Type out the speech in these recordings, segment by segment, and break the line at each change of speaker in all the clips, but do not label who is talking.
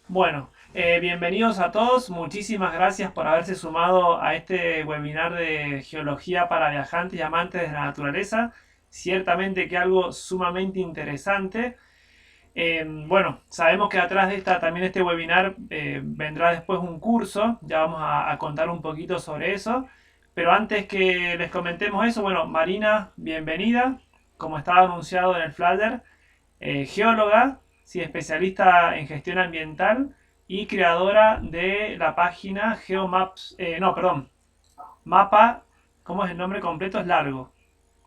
Bueno, bienvenidos a todos. Muchísimas gracias por haberse sumado a este webinar de geología para viajantes y amantes de la naturaleza. Ciertamente que algo sumamente interesante. Bueno, sabemos que atrás de también este webinar vendrá después un curso. Ya vamos a contar un poquito sobre eso. Pero antes que les comentemos eso, bueno, Marina, bienvenida. Como estaba anunciado en el flyer, geóloga, sí, especialista en gestión ambiental y creadora de la página Geomaps, no, perdón, Mapa, ¿cómo es el nombre completo? Es largo.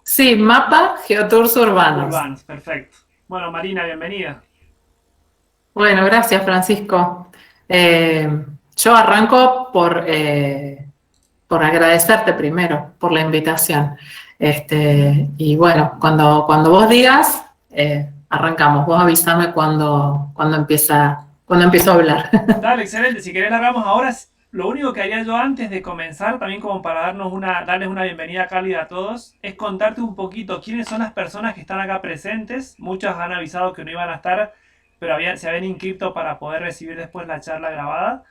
Sí, mapa Geotours urbanos.
Urbanos, perfecto. Bueno, Marina, bienvenida.
Bueno, gracias Francisco. Yo arranco por agradecerte primero por la invitación. Y bueno, cuando vos digas, arrancamos. Vos avísame cuando empiezo a hablar.
Dale, excelente. Si querés la hagamos ahora. Lo único que haría yo antes de comenzar, también como para darles una bienvenida cálida a todos, es contarte un poquito quiénes son las personas que están acá presentes. Muchas han avisado que no iban a estar, pero se habían inscrito para poder recibir después la charla grabada.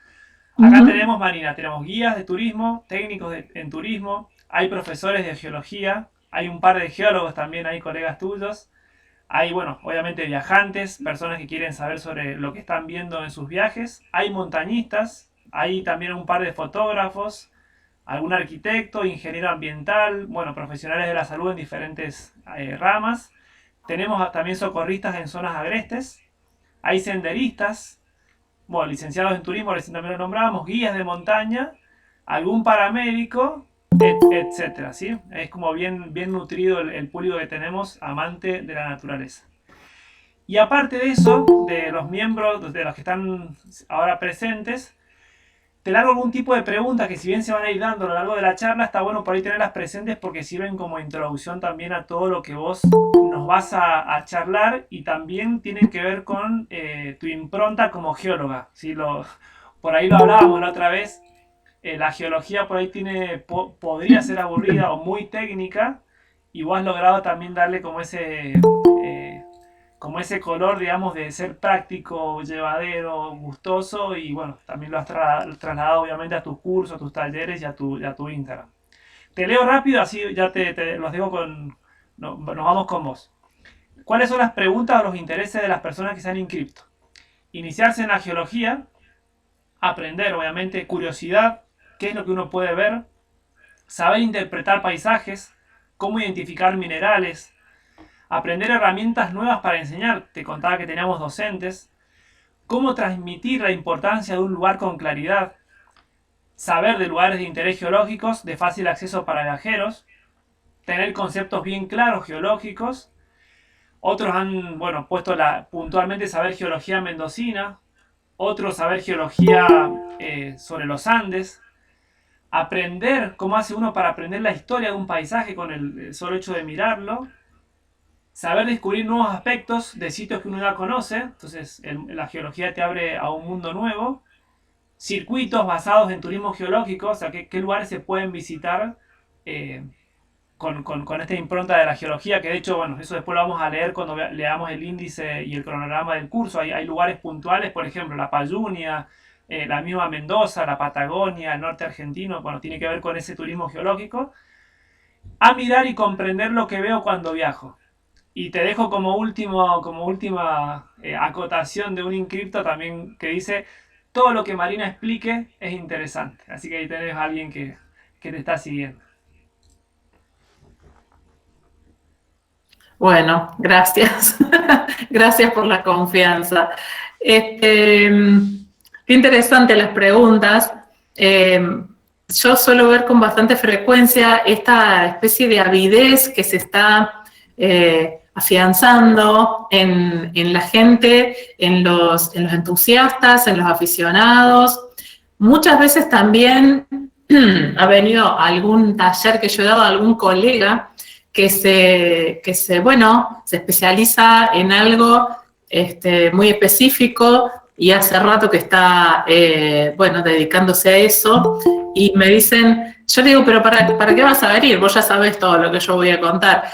Acá
Ujú.
tenemos, Marina, tenemos guías de turismo, técnicos en turismo, hay profesores de geología, hay un par de geólogos también, hay colegas tuyos, hay, bueno, obviamente viajantes, personas que quieren saber sobre lo que están viendo en sus viajes, hay montañistas, hay también un par de fotógrafos, algún arquitecto, ingeniero ambiental, bueno, profesionales de la salud en diferentes ramas. Tenemos también socorristas en zonas agrestes, hay senderistas, bueno, licenciados en turismo, recién también lo nombrábamos, guías de montaña, algún paramédico, etcétera, ¿sí? Es como bien nutrido el público que tenemos, amante de la naturaleza. Y aparte de eso, de los miembros, de los que están ahora presentes, te largo algún tipo de preguntas que si bien se van a ir dando a lo largo de la charla, está bueno por ahí tenerlas presentes porque sirven como introducción también a todo lo que vos nos vas a charlar y también tienen que ver con tu impronta como geóloga. ¿Sí? Por ahí lo hablábamos la otra vez, la geología por ahí podría ser aburrida o muy técnica y vos has logrado también darle como ese color, digamos, de ser práctico, llevadero, gustoso y bueno, también lo has trasladado obviamente a tus cursos, a tus talleres y a tu Instagram. Te leo rápido, así ya te los dejo con... nos vamos con vos. ¿Cuáles son las preguntas o los intereses de las personas que se han inscrito? Iniciarse en la geología, aprender obviamente, curiosidad, qué es lo que uno puede ver, saber interpretar paisajes, cómo identificar minerales, aprender herramientas nuevas para enseñar, te contaba que teníamos docentes, cómo transmitir la importancia de un lugar con claridad, saber de lugares de interés geológicos de fácil acceso para viajeros, tener conceptos bien claros geológicos. Otros han, bueno, puesto puntualmente saber geología mendocina, otros saber geología sobre los Andes, aprender cómo hace uno para aprender la historia de un paisaje con el solo hecho de mirarlo, saber descubrir nuevos aspectos de sitios que uno ya conoce, entonces la geología te abre a un mundo nuevo, circuitos basados en turismo geológico, o sea, qué lugares se pueden visitar eh, con esta impronta de la geología, que de hecho, bueno, eso después lo vamos a leer cuando leamos el índice y el cronograma del curso. Hay lugares puntuales, por ejemplo, la Payunia, la misma Mendoza, la Patagonia, el norte argentino, bueno, tiene que ver con ese turismo geológico. A mirar y comprender lo que veo cuando viajo. Y te dejo como última acotación de un inscripto también que dice, todo lo que Marina explique es interesante. Así que ahí tenés a alguien que te está siguiendo.
Bueno, gracias. Gracias por la confianza. Este, qué interesante las preguntas. Yo suelo ver con bastante frecuencia esta especie de avidez que se está afianzando en la gente, en los entusiastas, en los aficionados. Muchas veces también ha venido algún taller que yo he dado a algún colega bueno, se especializa en algo muy específico y hace rato que está, bueno, dedicándose a eso. y me dicen, yo le digo, pero ¿para qué vas a venir? Vos ya sabés todo lo que yo voy a contar.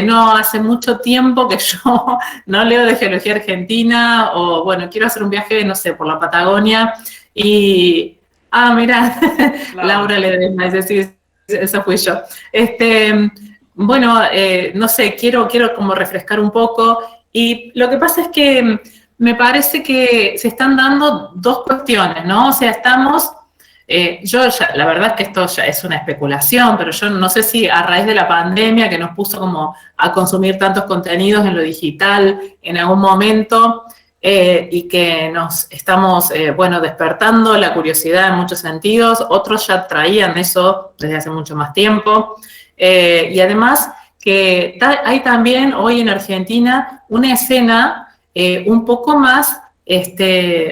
No, hace mucho tiempo que yo no leo de geología argentina, o bueno, quiero hacer un viaje, no sé, por la Patagonia, y, mira,
Claro.
Laura Ledesma, dice, sí, esa fui yo. Bueno, no sé, quiero como refrescar un poco, y lo que pasa es que me parece que se están dando dos cuestiones, ¿no? O sea, estamos... la verdad es que esto ya es una especulación, pero yo no sé si a raíz de la pandemia que nos puso como a consumir tantos contenidos en lo digital en algún momento, y que nos estamos, bueno, despertando la curiosidad en muchos sentidos, otros ya traían eso desde hace mucho más tiempo, y además que hay también hoy en Argentina una escena un poco más,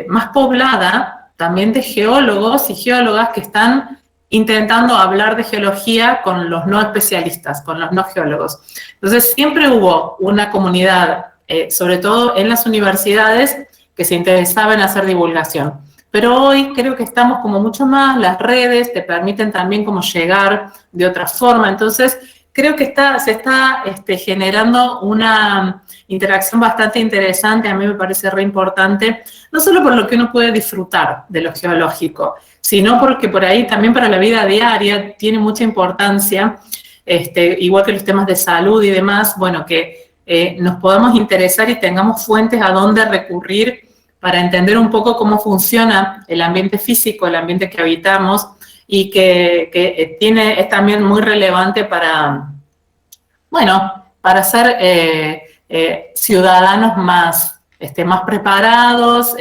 más poblada, también de geólogos y geólogas que están intentando hablar de geología con los no especialistas, con los no geólogos. Entonces, siempre hubo una comunidad, sobre todo en las universidades, que se interesaba en hacer divulgación. Pero hoy creo que estamos como mucho más, las redes te permiten también como llegar de otra forma. Entonces, creo que se está generando una interacción bastante interesante, a mí me parece re importante, no solo por lo que uno puede disfrutar de lo geológico, sino porque por ahí también para la vida diaria tiene mucha importancia, igual que los temas de salud y demás, bueno, que nos podamos interesar y tengamos fuentes a donde recurrir para entender un poco cómo funciona el ambiente físico, el ambiente que habitamos, y que es también muy relevante para, bueno, para ser ciudadanos más preparados,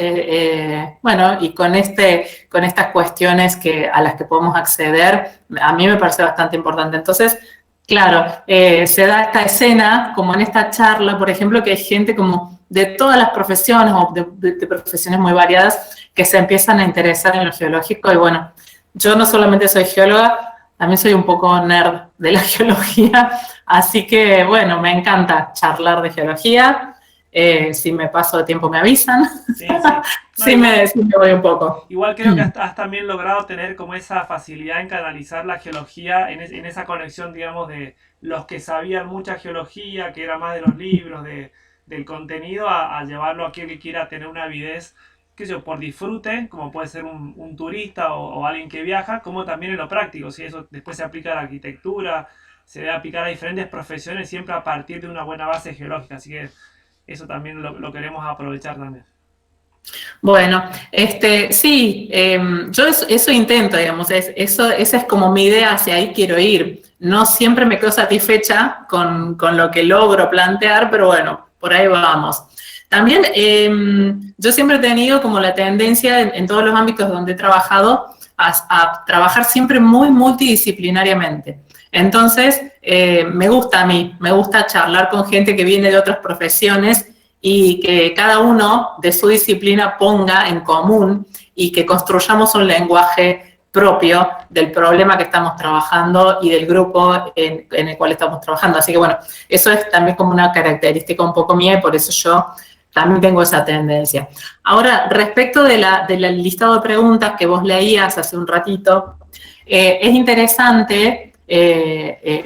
bueno, y con estas cuestiones a las que podemos acceder, a mí me parece bastante importante. Entonces, claro, se da esta escena, como en esta charla, por ejemplo, que hay gente como de todas las profesiones, o de profesiones muy variadas, que se empiezan a interesar en lo geológico, y bueno, yo no solamente soy geóloga, también soy un poco nerd de la geología, así que, bueno, me encanta charlar de geología. Si me paso de tiempo me avisan.
Sí, sí. No,
sí, sí me voy un poco.
Igual creo que has también logrado tener como esa facilidad en canalizar la geología en esa conexión, digamos, de los que sabían mucha geología, que era más de los libros, del contenido, a llevarlo a aquel que quiera tener una avidez, qué sé yo, por disfrute, como puede ser un turista o alguien que viaja, como también en lo práctico, si eso después se aplica a la arquitectura, se debe aplicar a diferentes profesiones, siempre a partir de una buena base geológica, así que eso también lo queremos aprovechar también.
Bueno, sí, yo eso intento, digamos, esa es como mi idea, hacia ahí quiero ir. No siempre me quedo satisfecha con lo que logro plantear, pero bueno, por ahí vamos. También yo siempre he tenido como la tendencia en todos los ámbitos donde he trabajado a trabajar siempre muy multidisciplinariamente. Entonces, me gusta a mí, me gusta charlar con gente que viene de otras profesiones y que cada uno de su disciplina ponga en común y que construyamos un lenguaje propio del problema que estamos trabajando y del grupo en el cual estamos trabajando. Así que bueno, eso es también como una característica un poco mía y por eso yo también tengo esa tendencia. Ahora, respecto del listado de preguntas que vos leías hace un ratito, es interesante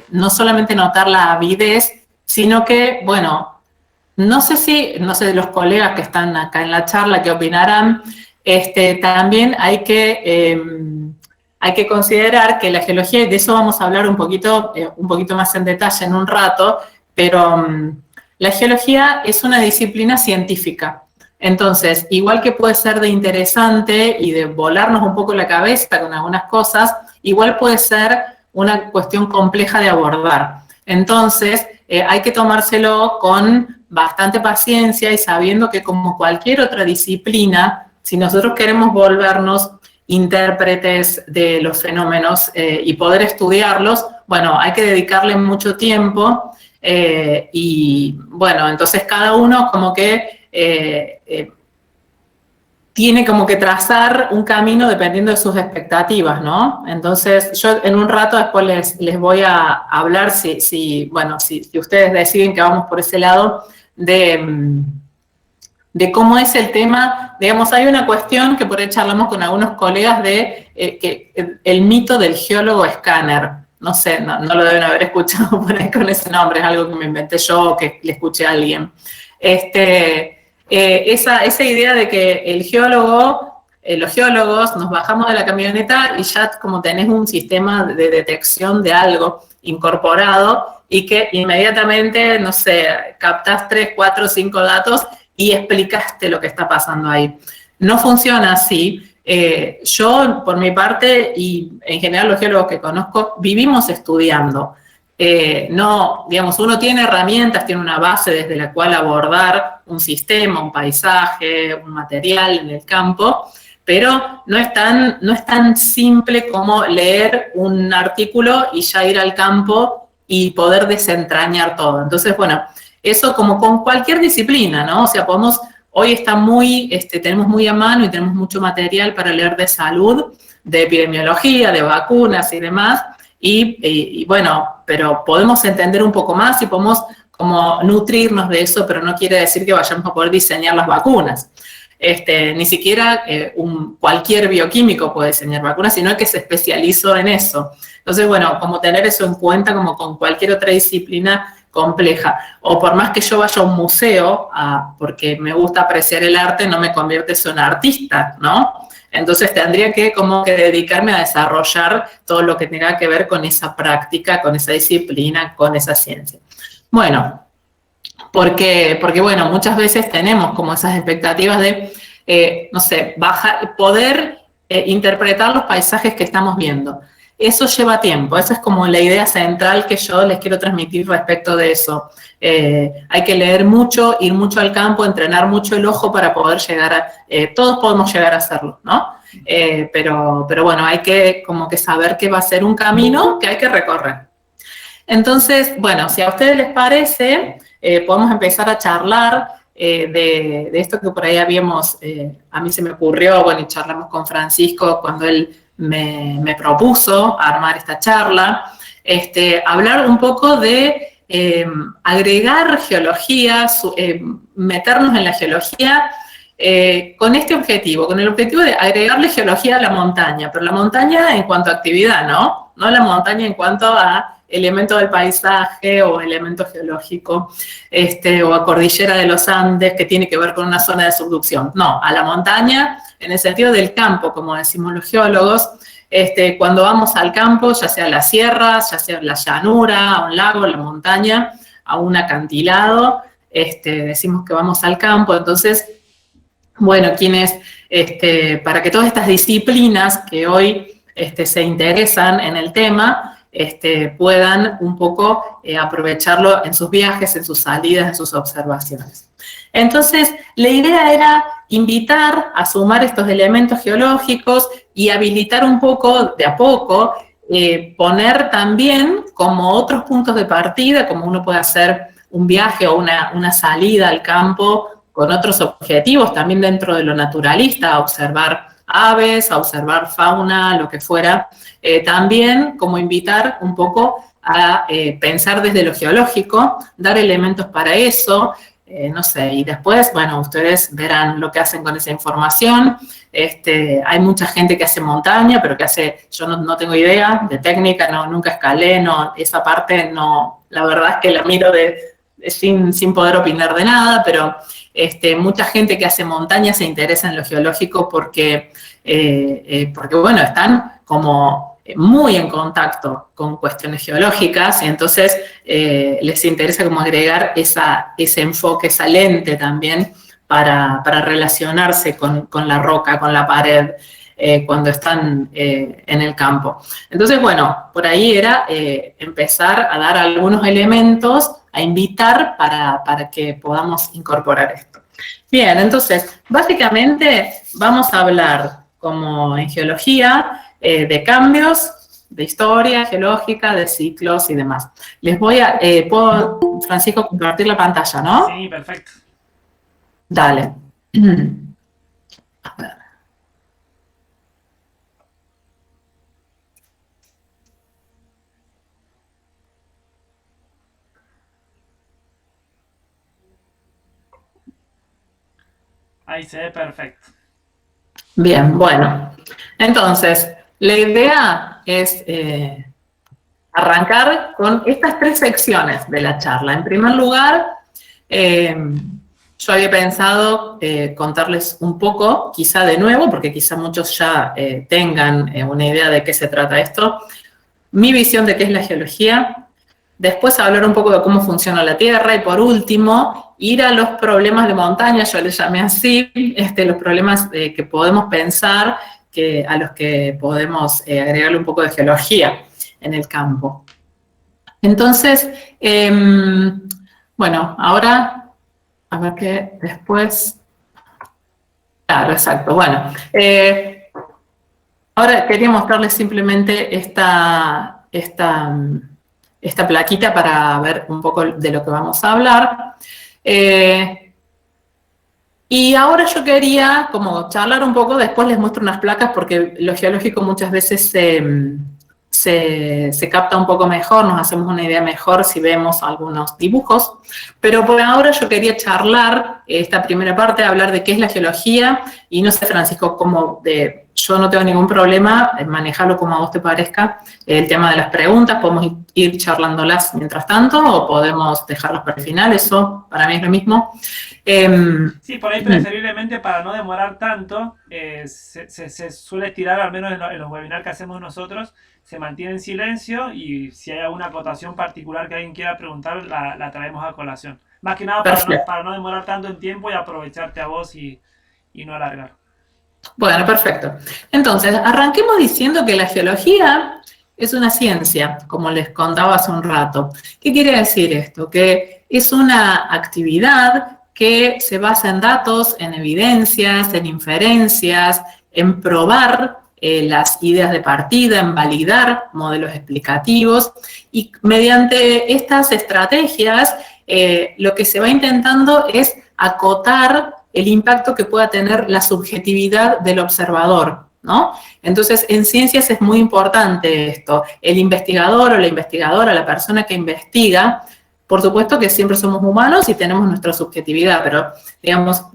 no solamente notar la avidez, sino que, bueno, no sé de los colegas que están acá en la charla qué opinarán, también hay que considerar que la geología, y de eso vamos a hablar un poquito más en detalle en un rato, pero la geología es una disciplina científica. Entonces, igual que puede ser de interesante y de volarnos un poco la cabeza con algunas cosas, igual puede ser una cuestión compleja de abordar. Entonces, hay que tomárselo con bastante paciencia y sabiendo que como cualquier otra disciplina, si nosotros queremos volvernos intérpretes de los fenómenos y poder estudiarlos, bueno, hay que dedicarle mucho tiempo y bueno, entonces cada uno como que tiene como que trazar un camino dependiendo de sus expectativas, ¿no? Entonces, yo en un rato después les voy a hablar, si ustedes deciden que vamos por ese lado, de de cómo es el tema, digamos, hay una cuestión que por ahí charlamos con algunos colegas de que el mito del geólogo escáner. No sé, no lo deben haber escuchado por ahí con ese nombre, es algo que me inventé yo o que le escuché a alguien. Esa idea de que el geólogo, los geólogos nos bajamos de la camioneta y ya como tenés un sistema de detección de algo incorporado y que inmediatamente, no sé, captás 3, 4, 5 datos y explicaste lo que está pasando ahí. No funciona así. Yo, por mi parte, y en general los geólogos que conozco, vivimos estudiando. No, digamos, uno tiene herramientas, tiene una base desde la cual abordar un sistema, un paisaje, un material en el campo, pero no es tan simple como leer un artículo y ya ir al campo y poder desentrañar todo. Entonces, bueno, eso como con cualquier disciplina, ¿no? O sea, hoy está tenemos muy a mano y tenemos mucho material para leer de salud, de epidemiología, de vacunas y demás, y bueno, pero podemos entender un poco más y podemos como nutrirnos de eso, pero no quiere decir que vayamos a poder diseñar las vacunas. Ni siquiera cualquier bioquímico puede diseñar vacunas, sino que se especializó en eso. Entonces, bueno, como tener eso en cuenta como con cualquier otra disciplina compleja. O por más que yo vaya a un museo, porque me gusta apreciar el arte, no me convierte en un artista, ¿no? Entonces tendría que como que dedicarme a desarrollar todo lo que tenga que ver con esa práctica, con esa disciplina, con esa ciencia. Bueno, porque bueno, muchas veces tenemos como esas expectativas de, no sé, poder interpretar los paisajes que estamos viendo. Eso lleva tiempo, esa es como la idea central que yo les quiero transmitir respecto de eso. Hay que leer mucho, ir mucho al campo, entrenar mucho el ojo para poder llegar todos podemos llegar a hacerlo, ¿no? Pero bueno, hay que como que saber que va a ser un camino que hay que recorrer. Entonces, bueno, si a ustedes les parece, podemos empezar a charlar de esto que por ahí a mí se me ocurrió, bueno, y charlamos con Francisco cuando él me propuso armar esta charla, hablar un poco de agregar geología, meternos en la geología con este objetivo, con el objetivo de agregarle geología a la montaña, pero la montaña en cuanto a actividad, ¿no? No la montaña en cuanto a elemento del paisaje o elemento geológico, o a cordillera de los Andes que tiene que ver con una zona de subducción. No, a la montaña en el sentido del campo, como decimos los geólogos. Cuando vamos al campo, ya sea a las sierras, ya sea a la llanura, a un lago, a la montaña, a un acantilado, decimos que vamos al campo. Entonces, bueno, para que todas estas disciplinas que hoy se interesan en el tema, puedan un poco aprovecharlo en sus viajes, en sus salidas, en sus observaciones. Entonces, la idea era invitar a sumar estos elementos geológicos y habilitar un poco, de a poco, poner también como otros puntos de partida, como uno puede hacer un viaje o una salida al campo con otros objetivos, también dentro de lo naturalista, a observar aves, a observar fauna, lo que fuera. También como invitar un poco a pensar desde lo geológico, dar elementos para eso, no sé, y después, bueno, ustedes verán lo que hacen con esa información. Hay mucha gente que hace montaña, pero yo no tengo idea de técnica, nunca escalé, esa parte no, la verdad es que la miro sin poder opinar de nada, pero mucha gente que hace montaña se interesa en lo geológico porque bueno, están como muy en contacto con cuestiones geológicas y entonces les interesa como agregar ese enfoque, esa lente también para relacionarse con la roca, con la pared, cuando están en el campo. Entonces, bueno, por ahí era empezar a dar algunos elementos, a invitar para que podamos incorporar esto. Bien, entonces, básicamente vamos a hablar, como en geología, de cambios, de historia geológica, de ciclos y demás. ¿Puedo, Francisco, compartir la pantalla, ¿no?
Sí, perfecto.
Dale. A ver.
Ahí se ve perfecto.
Bien, bueno. Entonces, la idea es arrancar con estas 3 secciones de la charla. En primer lugar, yo había pensado contarles un poco, quizá de nuevo, porque quizá muchos ya tengan una idea de qué se trata esto, mi visión de qué es la geología, después hablar un poco de cómo funciona la Tierra y por último, ir a los problemas de montaña, yo les llamé así, los problemas que podemos pensar, a los que podemos agregarle un poco de geología en el campo. Entonces, bueno, ahora, a ver qué después... Claro, exacto. Bueno, ahora quería mostrarles simplemente esta plaquita para ver un poco de lo que vamos a hablar. Y ahora yo quería como charlar un poco, después les muestro unas placas porque lo geológico muchas veces se capta un poco mejor, nos hacemos una idea mejor si vemos algunos dibujos, pero por ahora yo quería charlar esta primera parte, hablar de qué es la geología, y no sé, Francisco, yo no tengo ningún problema en manejarlo como a vos te parezca, el tema de las preguntas, podemos ir charlándolas mientras tanto, o podemos dejarlas para el final, eso para mí es lo mismo.
Sí, por ahí preferiblemente para no demorar tanto, se suele estirar, al menos en los webinars que hacemos nosotros, se mantiene en silencio y si hay alguna acotación particular que alguien quiera preguntar, la traemos a colación. Más que nada para no demorar tanto en tiempo y aprovecharte a vos y no alargar.
Bueno, perfecto. Entonces, arranquemos diciendo que la geología es una ciencia, como les contaba hace un rato. ¿Qué quiere decir esto? Que es una actividad que se basa en datos, en evidencias, en inferencias, en probar las ideas de partida, en validar modelos explicativos, y mediante estas estrategias lo que se va intentando es acotar el impacto que pueda tener la subjetividad del observador, ¿no? Entonces, en ciencias es muy importante esto. El investigador o la investigadora, la persona que investiga, por supuesto que siempre somos humanos y tenemos nuestra subjetividad, pero, digamos,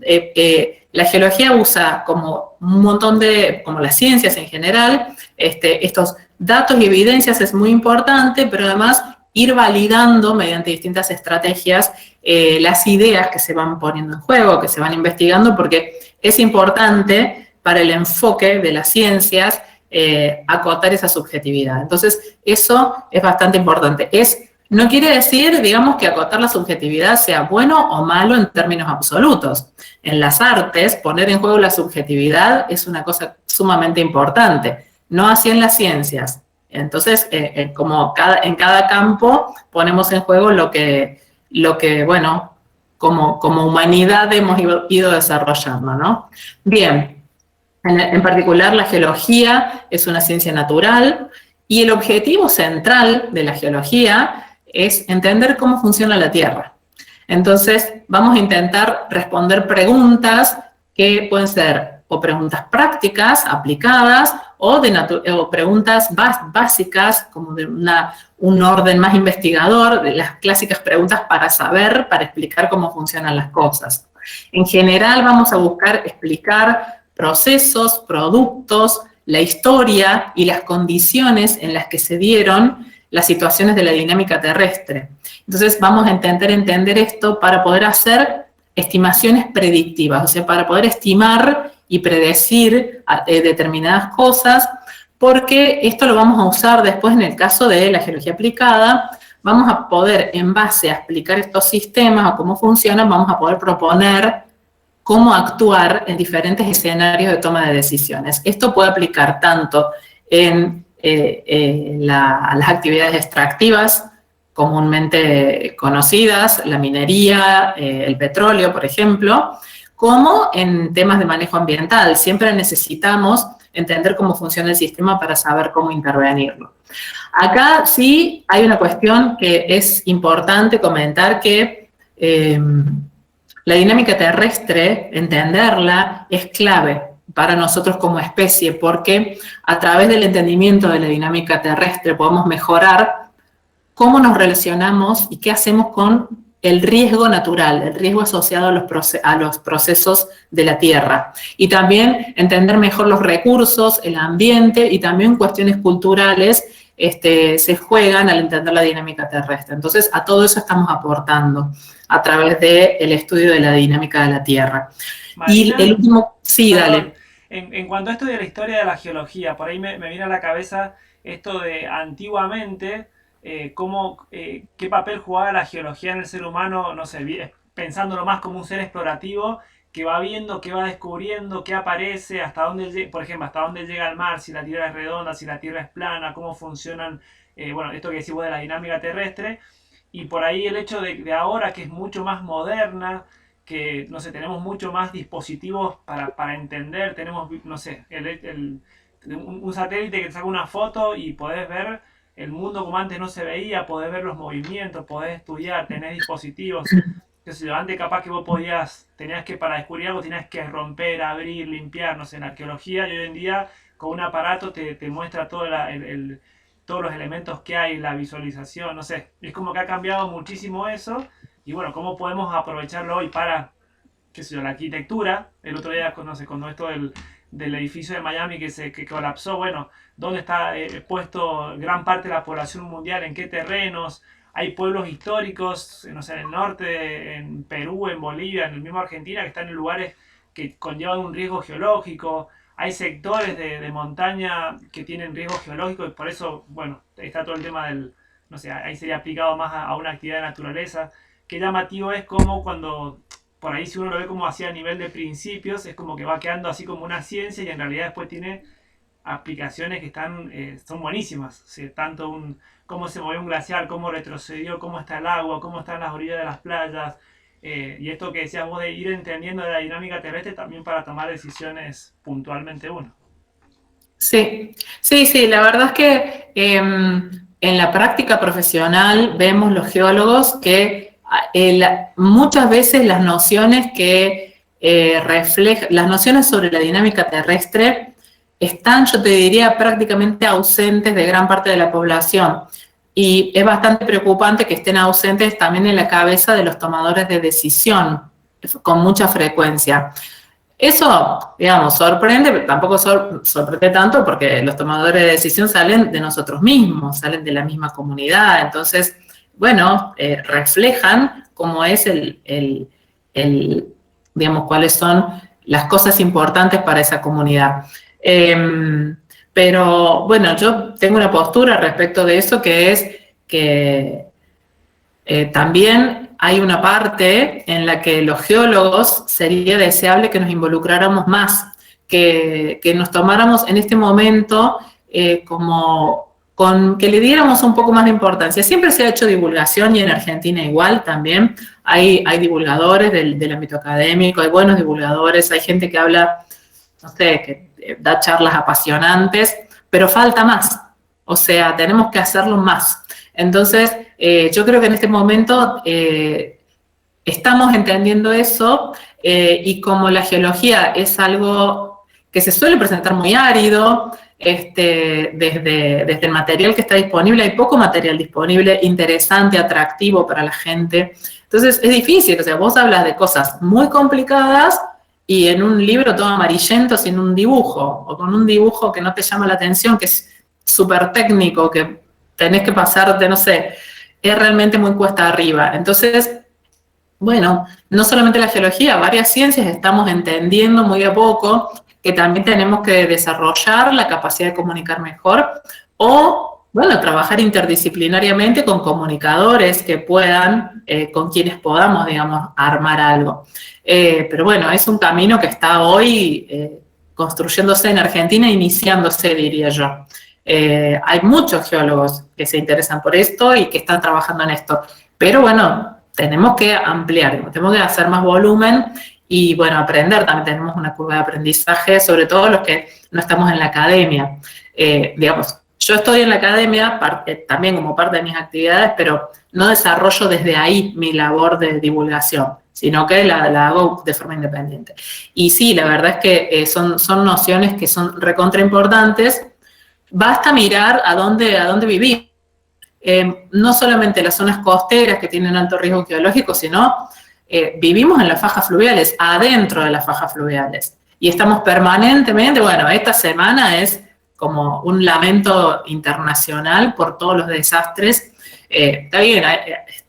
la geología usa como un montón como las ciencias en general, estos datos y evidencias es muy importante, pero además ir validando mediante distintas estrategias las ideas que se van poniendo en juego, que se van investigando, porque es importante para el enfoque de las ciencias acotar esa subjetividad. Entonces, eso es bastante importante. No quiere decir, digamos, que acotar la subjetividad sea bueno o malo en términos absolutos. En las artes, poner en juego la subjetividad es una cosa sumamente importante, no así en las ciencias. Entonces, como en cada campo ponemos en juego lo que bueno, como humanidad hemos ido desarrollando, ¿no? Bien, en particular la geología es una ciencia natural y el objetivo central de la geología es entender cómo funciona la Tierra. Entonces, vamos a intentar responder preguntas que pueden ser o preguntas prácticas, aplicadas, o preguntas básicas, como de un orden más investigador, de las clásicas preguntas para saber, para explicar cómo funcionan las cosas. En general, vamos a buscar explicar procesos, productos, la historia y las condiciones en las que se dieron las situaciones de la dinámica terrestre. Entonces, vamos a intentar entender esto para poder hacer estimaciones predictivas, o sea, para poder estimar y predecir determinadas cosas, porque esto lo vamos a usar después en el caso de la geología aplicada. Vamos a poder, en base a explicar estos sistemas o cómo funcionan, vamos a poder proponer cómo actuar en diferentes escenarios de toma de decisiones. Esto puede aplicar tanto en las actividades extractivas comúnmente conocidas, la minería, el petróleo, por ejemplo, como en temas de manejo ambiental. Siempre necesitamos entender cómo funciona el sistema para saber cómo intervenirlo. Acá sí hay una cuestión que es importante comentar, que la dinámica terrestre, entenderla, es clave para nosotros como especie, porque a través del entendimiento de la dinámica terrestre podemos mejorar cómo nos relacionamos y qué hacemos con el riesgo natural, el riesgo asociado a los procesos de la Tierra. Y también entender mejor los recursos, el ambiente y también cuestiones culturales se juegan al entender la dinámica terrestre. Entonces, a todo eso estamos aportando a través del estudio de la dinámica de la Tierra.
Marina,
Y el último, sí,
perdón,
dale.
en cuanto a esto de la historia de la geología, por ahí me viene a la cabeza esto de antiguamente, qué papel jugaba la geología en el ser humano, no sé, pensándolo más como un ser explorativo que va viendo, que va descubriendo, qué aparece, hasta dónde, por ejemplo, hasta dónde llega el mar, si la Tierra es redonda, si la Tierra es plana, cómo funcionan, bueno, esto que decimos de la dinámica terrestre, y por ahí el hecho de ahora que es mucho más moderna, que, no sé, tenemos mucho más dispositivos para entender, tenemos, no sé, un satélite que te saca una foto y podés ver el mundo como antes no se veía, podés ver los movimientos, podés estudiar, tenés dispositivos, qué sé yo, antes capaz que vos tenías que, para descubrir algo, tenías que romper, abrir, limpiar, no sé, en arqueología y hoy en día con un aparato te muestra todos los elementos que hay, la visualización, no sé, es como que ha cambiado muchísimo eso y bueno, cómo podemos aprovecharlo hoy para, qué sé yo, la arquitectura. El otro día, no sé, cuando esto del edificio de Miami que colapsó, bueno, ¿dónde está puesto gran parte de la población mundial? ¿En qué terrenos? Hay pueblos históricos, no sé, en el norte, en Perú, en Bolivia, en el mismo Argentina, que están en lugares que conllevan un riesgo geológico. Hay sectores de montaña que tienen riesgo geológico y por eso, bueno, está todo el tema del, no sé, ahí sería aplicado más a una actividad de naturaleza. Qué llamativo es como cuando, por ahí si uno lo ve como así a nivel de principios, es como que va quedando así como una ciencia y en realidad después tiene aplicaciones que son buenísimas. O sea, tanto cómo se movió un glaciar, cómo retrocedió, cómo está el agua, cómo están las orillas de las playas. Y esto que decías vos de ir entendiendo de la dinámica terrestre también para tomar decisiones puntualmente uno.
Sí, sí, sí, la verdad es que en la práctica profesional vemos los geólogos que muchas veces las nociones que las nociones sobre la dinámica terrestre están, yo te diría, prácticamente ausentes de gran parte de la población. Y es bastante preocupante que estén ausentes también en la cabeza de los tomadores de decisión con mucha frecuencia. Eso, digamos, sorprende, pero tampoco sorprende tanto porque los tomadores de decisión salen de nosotros mismos, salen de la misma comunidad. Entonces, bueno, reflejan cómo es digamos, cuáles son las cosas importantes para esa comunidad. Pero, bueno, yo tengo una postura respecto de eso que es que también hay una parte en la que los geólogos sería deseable que nos involucráramos más, que nos tomáramos en este momento que le diéramos un poco más de importancia. Siempre se ha hecho divulgación y en Argentina igual también. Hay divulgadores del ámbito académico, hay buenos divulgadores, hay gente que habla, no sé, que da charlas apasionantes, pero falta más. O sea, tenemos que hacerlo más. Entonces, yo creo que en este momento estamos entendiendo eso y como la geología es algo que se suele presentar muy árido, desde el material que está disponible, hay poco material disponible, interesante, atractivo para la gente. Entonces, es difícil, o sea, vos hablas de cosas muy complicadas y en un libro todo amarillento sin un dibujo, o con un dibujo que no te llama la atención, que es súper técnico, que tenés que pasarte, no sé, es realmente muy cuesta arriba. Entonces, bueno, no solamente la geología, varias ciencias estamos entendiendo muy a poco que también tenemos que desarrollar la capacidad de comunicar mejor o, bueno, trabajar interdisciplinariamente con comunicadores que puedan, con quienes podamos, digamos, armar algo. Pero bueno, es un camino que está hoy construyéndose en Argentina, iniciándose, diría yo. Hay muchos geólogos que se interesan por esto y que están trabajando en esto. Pero bueno, tenemos que ampliar, tenemos que hacer más volumen y bueno, aprender. También tenemos una curva de aprendizaje, sobre todo los que no estamos en la academia. Digamos, yo estoy en la academia también como parte de mis actividades, pero no desarrollo desde ahí mi labor de divulgación, sino que la hago de forma independiente. Y sí, la verdad es que son nociones que son recontra importantes. Basta mirar a dónde vivimos. no solamente las zonas costeras que tienen alto riesgo geológico, sino vivimos en las fajas fluviales, adentro de las fajas fluviales. Y estamos permanentemente, bueno, esta semana es como un lamento internacional por todos los desastres. Está bien,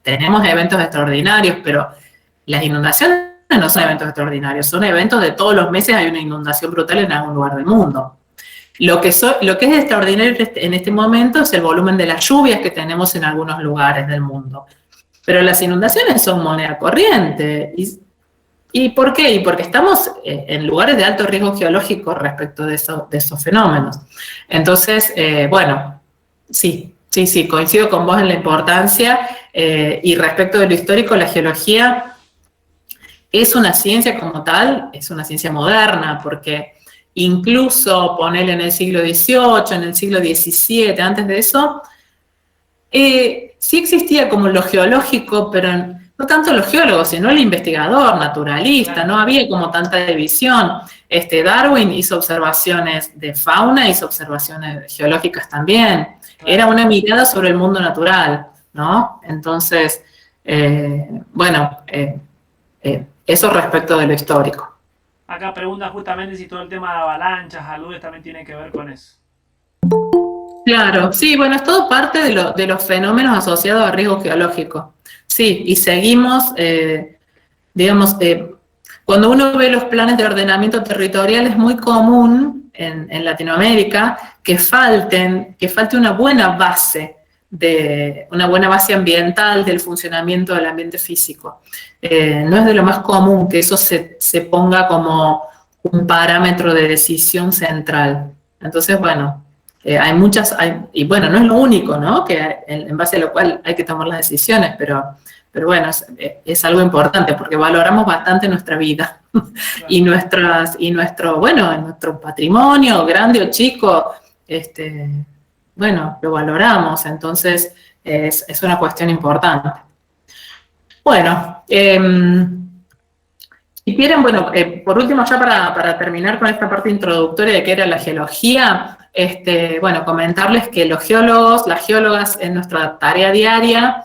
tenemos eventos extraordinarios, pero las inundaciones no son eventos extraordinarios, son eventos de todos los meses hay una inundación brutal en algún lugar del mundo. Lo que es extraordinario en este momento es el volumen de las lluvias que tenemos en algunos lugares del mundo. Pero las inundaciones son moneda corriente. ¿Y por qué? Y porque estamos en lugares de alto riesgo geológico respecto de esos fenómenos. Entonces, bueno, sí, coincido con vos en la importancia. Y respecto de lo histórico, la geología es una ciencia como tal, es una ciencia moderna, porque incluso ponerle en el siglo XVIII, en el siglo XVII, antes de eso, sí existía como lo geológico, pero no tanto los geólogos, sino el investigador, naturalista, no había como tanta división. Darwin hizo observaciones de fauna, hizo observaciones geológicas también. Era una mirada sobre el mundo natural, ¿no? Entonces, bueno, eso respecto de lo histórico.
Acá pregunta justamente si todo el tema de avalanchas, aludes también tiene que ver con eso.
Claro, sí, bueno, es todo parte de los fenómenos asociados a riesgo geológico. Sí, y seguimos, digamos, cuando uno ve los planes de ordenamiento territorial es muy común en Latinoamérica que falte una buena base ambiental del funcionamiento del ambiente físico. No es de lo más común que eso se ponga como un parámetro de decisión central. Entonces, bueno, hay muchas, y bueno, no es lo único, ¿no? Que en base a lo cual hay que tomar las decisiones, pero bueno, es algo importante porque valoramos bastante nuestra vida y nuestro patrimonio, grande o chico, bueno, lo valoramos, entonces es una cuestión importante. Bueno, si quieren, bueno, por último, ya para terminar con esta parte introductoria de qué era la geología, bueno, comentarles que los geólogos, las geólogas en nuestra tarea diaria,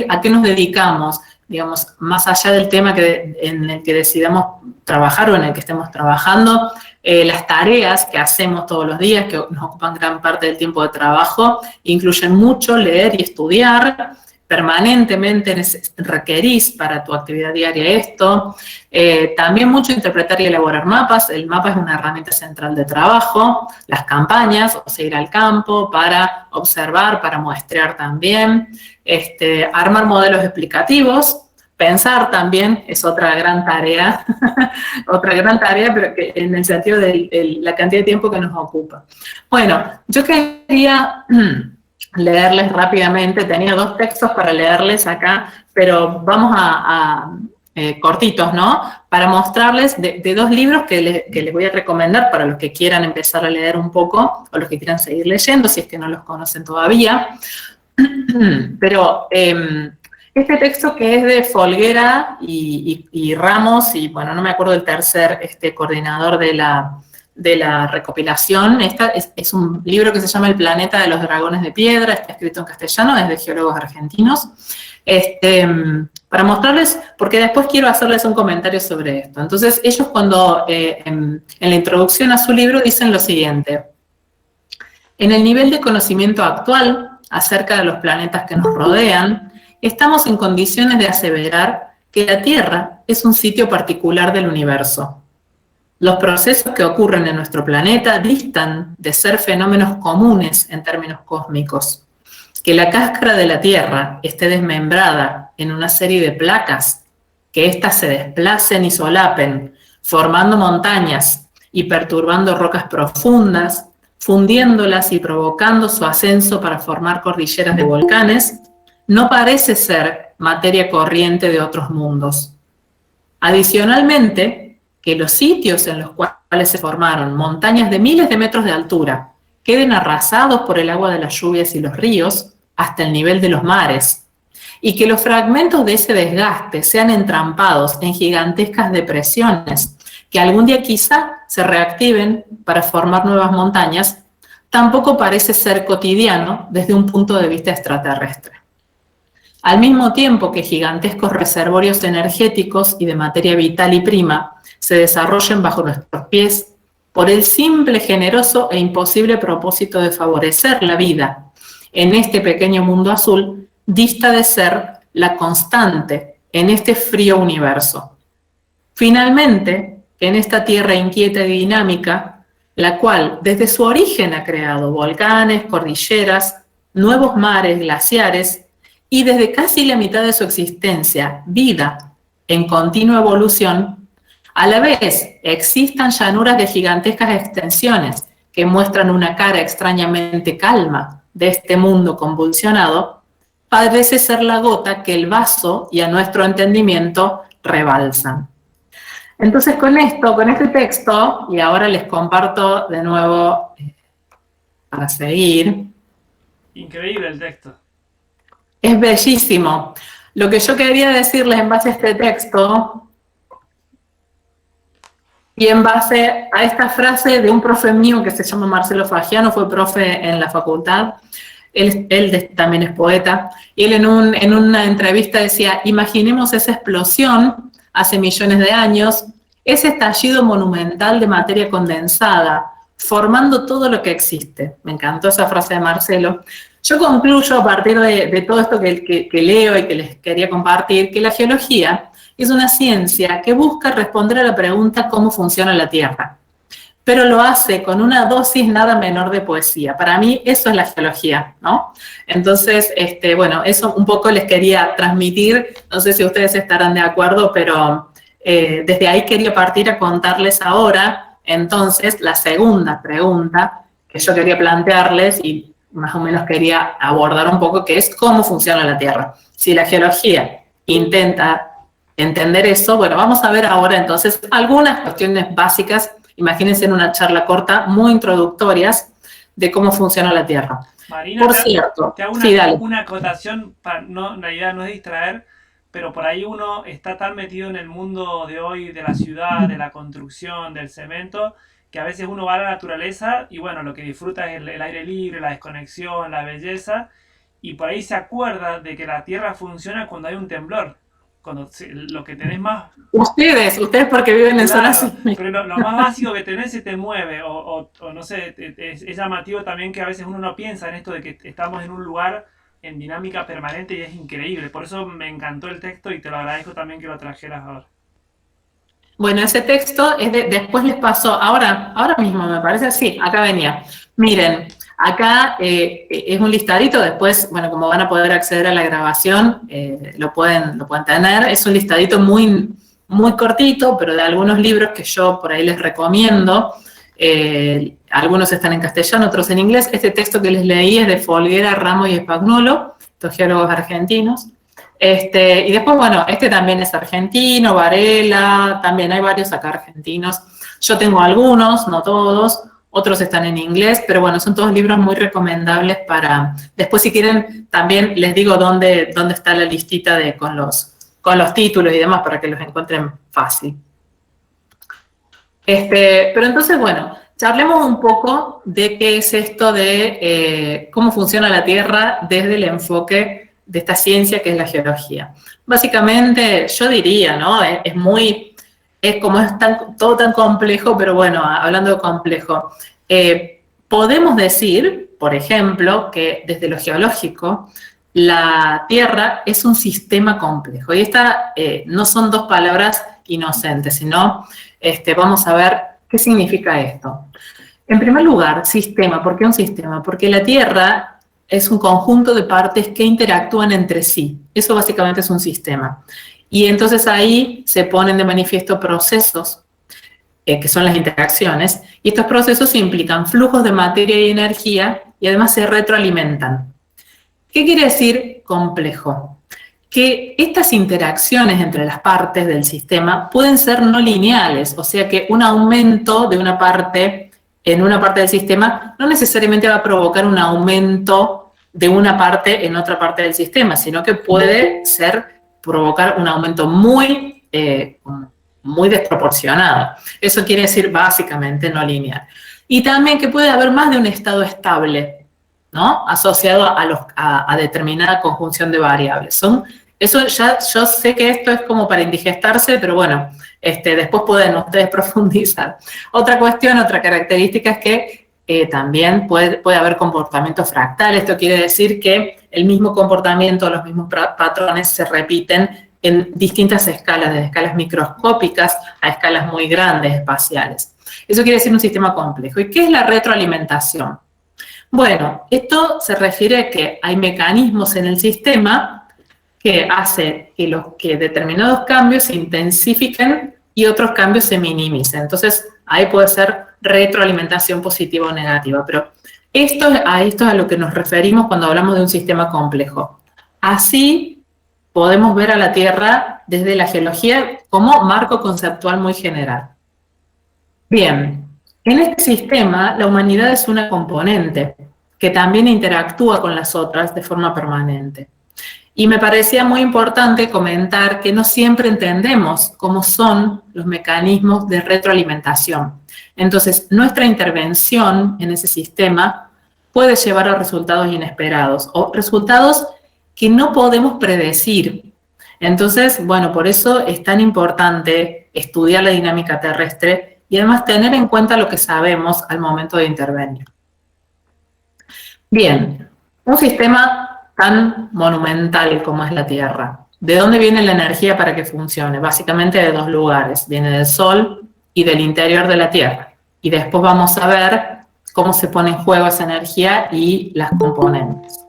¿a qué nos dedicamos? Digamos, más allá del tema en el que decidamos trabajar o en el que estemos trabajando, las tareas que hacemos todos los días, que nos ocupan gran parte del tiempo de trabajo, incluyen mucho leer y estudiar. Permanentemente requerís para tu actividad diaria esto. También mucho interpretar y elaborar mapas. El mapa es una herramienta central de trabajo. Las campañas, o sea, ir al campo para observar, para muestrear también. Armar modelos explicativos. Pensar también es otra gran tarea, pero que en el sentido de la cantidad de tiempo que nos ocupa. Bueno, yo quería leerles rápidamente, tenía 2 textos para leerles acá, pero vamos a cortitos, ¿no? Para mostrarles de 2 libros que les voy a recomendar para los que quieran empezar a leer un poco, o los que quieran seguir leyendo, si es que no los conocen todavía. Pero este texto que es de Folguera y Ramos, y bueno, no me acuerdo del tercer coordinador de la recopilación, es un libro que se llama El planeta de los dragones de piedra, está escrito en castellano, es de geólogos argentinos, para mostrarles, porque después quiero hacerles un comentario sobre esto. Entonces, ellos cuando en la introducción a su libro dicen lo siguiente: en el nivel de conocimiento actual acerca de los planetas que nos rodean, estamos en condiciones de aseverar que la Tierra es un sitio particular del universo. Los procesos que ocurren en nuestro planeta distan de ser fenómenos comunes en términos cósmicos. Que la cáscara de la Tierra esté desmembrada en una serie de placas, que éstas se desplacen y solapen, formando montañas y perturbando rocas profundas, fundiéndolas y provocando su ascenso para formar cordilleras de volcanes, no parece ser materia corriente de otros mundos. Adicionalmente, que los sitios en los cuales se formaron montañas de miles de metros de altura queden arrasados por el agua de las lluvias y los ríos hasta el nivel de los mares, y que los fragmentos de ese desgaste sean entrampados en gigantescas depresiones que algún día quizá se reactiven para formar nuevas montañas, tampoco parece ser cotidiano desde un punto de vista extraterrestre. Al mismo tiempo que gigantescos reservorios energéticos y de materia vital y prima se desarrollen bajo nuestros pies por el simple, generoso e imposible propósito de favorecer la vida en este pequeño mundo azul, dista de ser la constante en este frío universo. Finalmente, en esta tierra inquieta y dinámica, la cual desde su origen ha creado volcanes, cordilleras, nuevos mares, glaciares, y desde casi la mitad de su existencia, vida en continua evolución, a la vez existan llanuras de gigantescas extensiones que muestran una cara extrañamente calma de este mundo convulsionado, parece ser la gota que el vaso y a nuestro entendimiento rebalsan. Entonces con este texto, y ahora les comparto de nuevo para seguir.
Increíble el texto.
Es bellísimo. Lo que yo quería decirles en base a este texto y en base a esta frase de un profe mío que se llama Marcelo Fagiano, fue profe en la facultad, él también es poeta, y él en una entrevista decía, imaginemos esa explosión hace millones de años, ese estallido monumental de materia condensada, formando todo lo que existe. Me encantó esa frase de Marcelo. Yo concluyo a partir de todo esto que leo y que les quería compartir, que la geología es una ciencia que busca responder a la pregunta ¿cómo funciona la Tierra? Pero lo hace con una dosis nada menor de poesía. Para mí eso es la geología, ¿no? Entonces, bueno, eso un poco les quería transmitir, no sé si ustedes estarán de acuerdo, pero desde ahí quería partir a contarles ahora, entonces, la segunda pregunta que yo quería plantearles y más o menos quería abordar un poco, que es cómo funciona la Tierra. Si la geología intenta entender eso, bueno, vamos a ver ahora entonces algunas cuestiones básicas, imagínense en una charla corta, muy introductorias, de cómo funciona la Tierra.
Marina,
por cierto,
te hago una acotación, en realidad no es distraer, pero por ahí uno está tan metido en el mundo de hoy, de la ciudad, de la construcción, del cemento, que a veces uno va a la naturaleza y bueno, lo que disfruta es el aire libre, la desconexión, la belleza, y por ahí se acuerda de que la Tierra funciona cuando hay un temblor. Cuando lo que tenés más...
Ustedes porque viven en
Claro,
zonas...
pero lo más básico que tenés se te mueve, o no sé, es llamativo también que a veces uno no piensa en esto de que estamos en un lugar en dinámica permanente y es increíble. Por eso me encantó el texto y te lo agradezco también que lo trajeras ahora.
Bueno, ese texto es después les pasó, ahora mismo me parece, sí, acá venía. Miren, acá es un listadito, después, bueno, como van a poder acceder a la grabación, lo pueden tener. Es un listadito muy, muy cortito, pero de algunos libros que yo por ahí les recomiendo. Algunos están en castellano, otros en inglés. Este texto que les leí es de Folguera, Ramos y Spagnuolo, estos geólogos argentinos. Y después, bueno, también es argentino, Varela, también hay varios acá argentinos. Yo tengo algunos, no todos, otros están en inglés, pero bueno, son todos libros muy recomendables para... Después, si quieren, también les digo dónde está la listita con los títulos y demás para que los encuentren fácil. Pero entonces, bueno, charlemos un poco de qué es esto de cómo funciona la Tierra desde el enfoque de esta ciencia que es la geología. Básicamente, yo diría, ¿no? Todo tan complejo, pero bueno, hablando de complejo, podemos decir, por ejemplo, que desde lo geológico, la Tierra es un sistema complejo. Y no son dos palabras inocentes, sino vamos a ver qué significa esto. En primer lugar, sistema. ¿Por qué un sistema? Porque la Tierra es un conjunto de partes que interactúan entre sí. Eso básicamente es un sistema. Y entonces ahí se ponen de manifiesto procesos, que son las interacciones, y estos procesos implican flujos de materia y energía y además se retroalimentan. ¿Qué quiere decir complejo? Que estas interacciones entre las partes del sistema pueden ser no lineales, o sea que un aumento de una parte en una parte del sistema no necesariamente va a provocar un aumento de una parte en otra parte del sistema, sino que puede provocar un aumento muy desproporcionado. Eso quiere decir básicamente no lineal. Y también que puede haber más de un estado estable, ¿no? Asociado a determinada conjunción de variables. Eso ya, yo sé que esto es como para indigestarse, pero bueno, después pueden ustedes profundizar. Otra cuestión, otra característica es que también puede haber comportamiento fractal. Esto quiere decir que el mismo comportamiento, los mismos patrones se repiten en distintas escalas, desde escalas microscópicas a escalas muy grandes espaciales. Eso quiere decir un sistema complejo. ¿Y qué es la retroalimentación? Bueno, esto se refiere a que hay mecanismos en el sistema que hacen que determinados cambios se intensifiquen y otros cambios se minimicen. Entonces, ahí puede ser retroalimentación positiva o negativa. Pero esto es a lo que nos referimos cuando hablamos de un sistema complejo. Así podemos ver a la Tierra desde la geología como marco conceptual muy general. Bien, en este sistema la humanidad es una componente que también interactúa con las otras de forma permanente. Y me parecía muy importante comentar que no siempre entendemos cómo son los mecanismos de retroalimentación. Entonces, nuestra intervención en ese sistema puede llevar a resultados inesperados o resultados que no podemos predecir. Entonces, bueno, por eso es tan importante estudiar la dinámica terrestre y además tener en cuenta lo que sabemos al momento de intervenir. Bien, un sistema tan monumental como es la Tierra. ¿De dónde viene la energía para que funcione? Básicamente de dos lugares. Viene del Sol y del interior de la Tierra. Y después vamos a ver cómo se pone en juego esa energía y las componentes.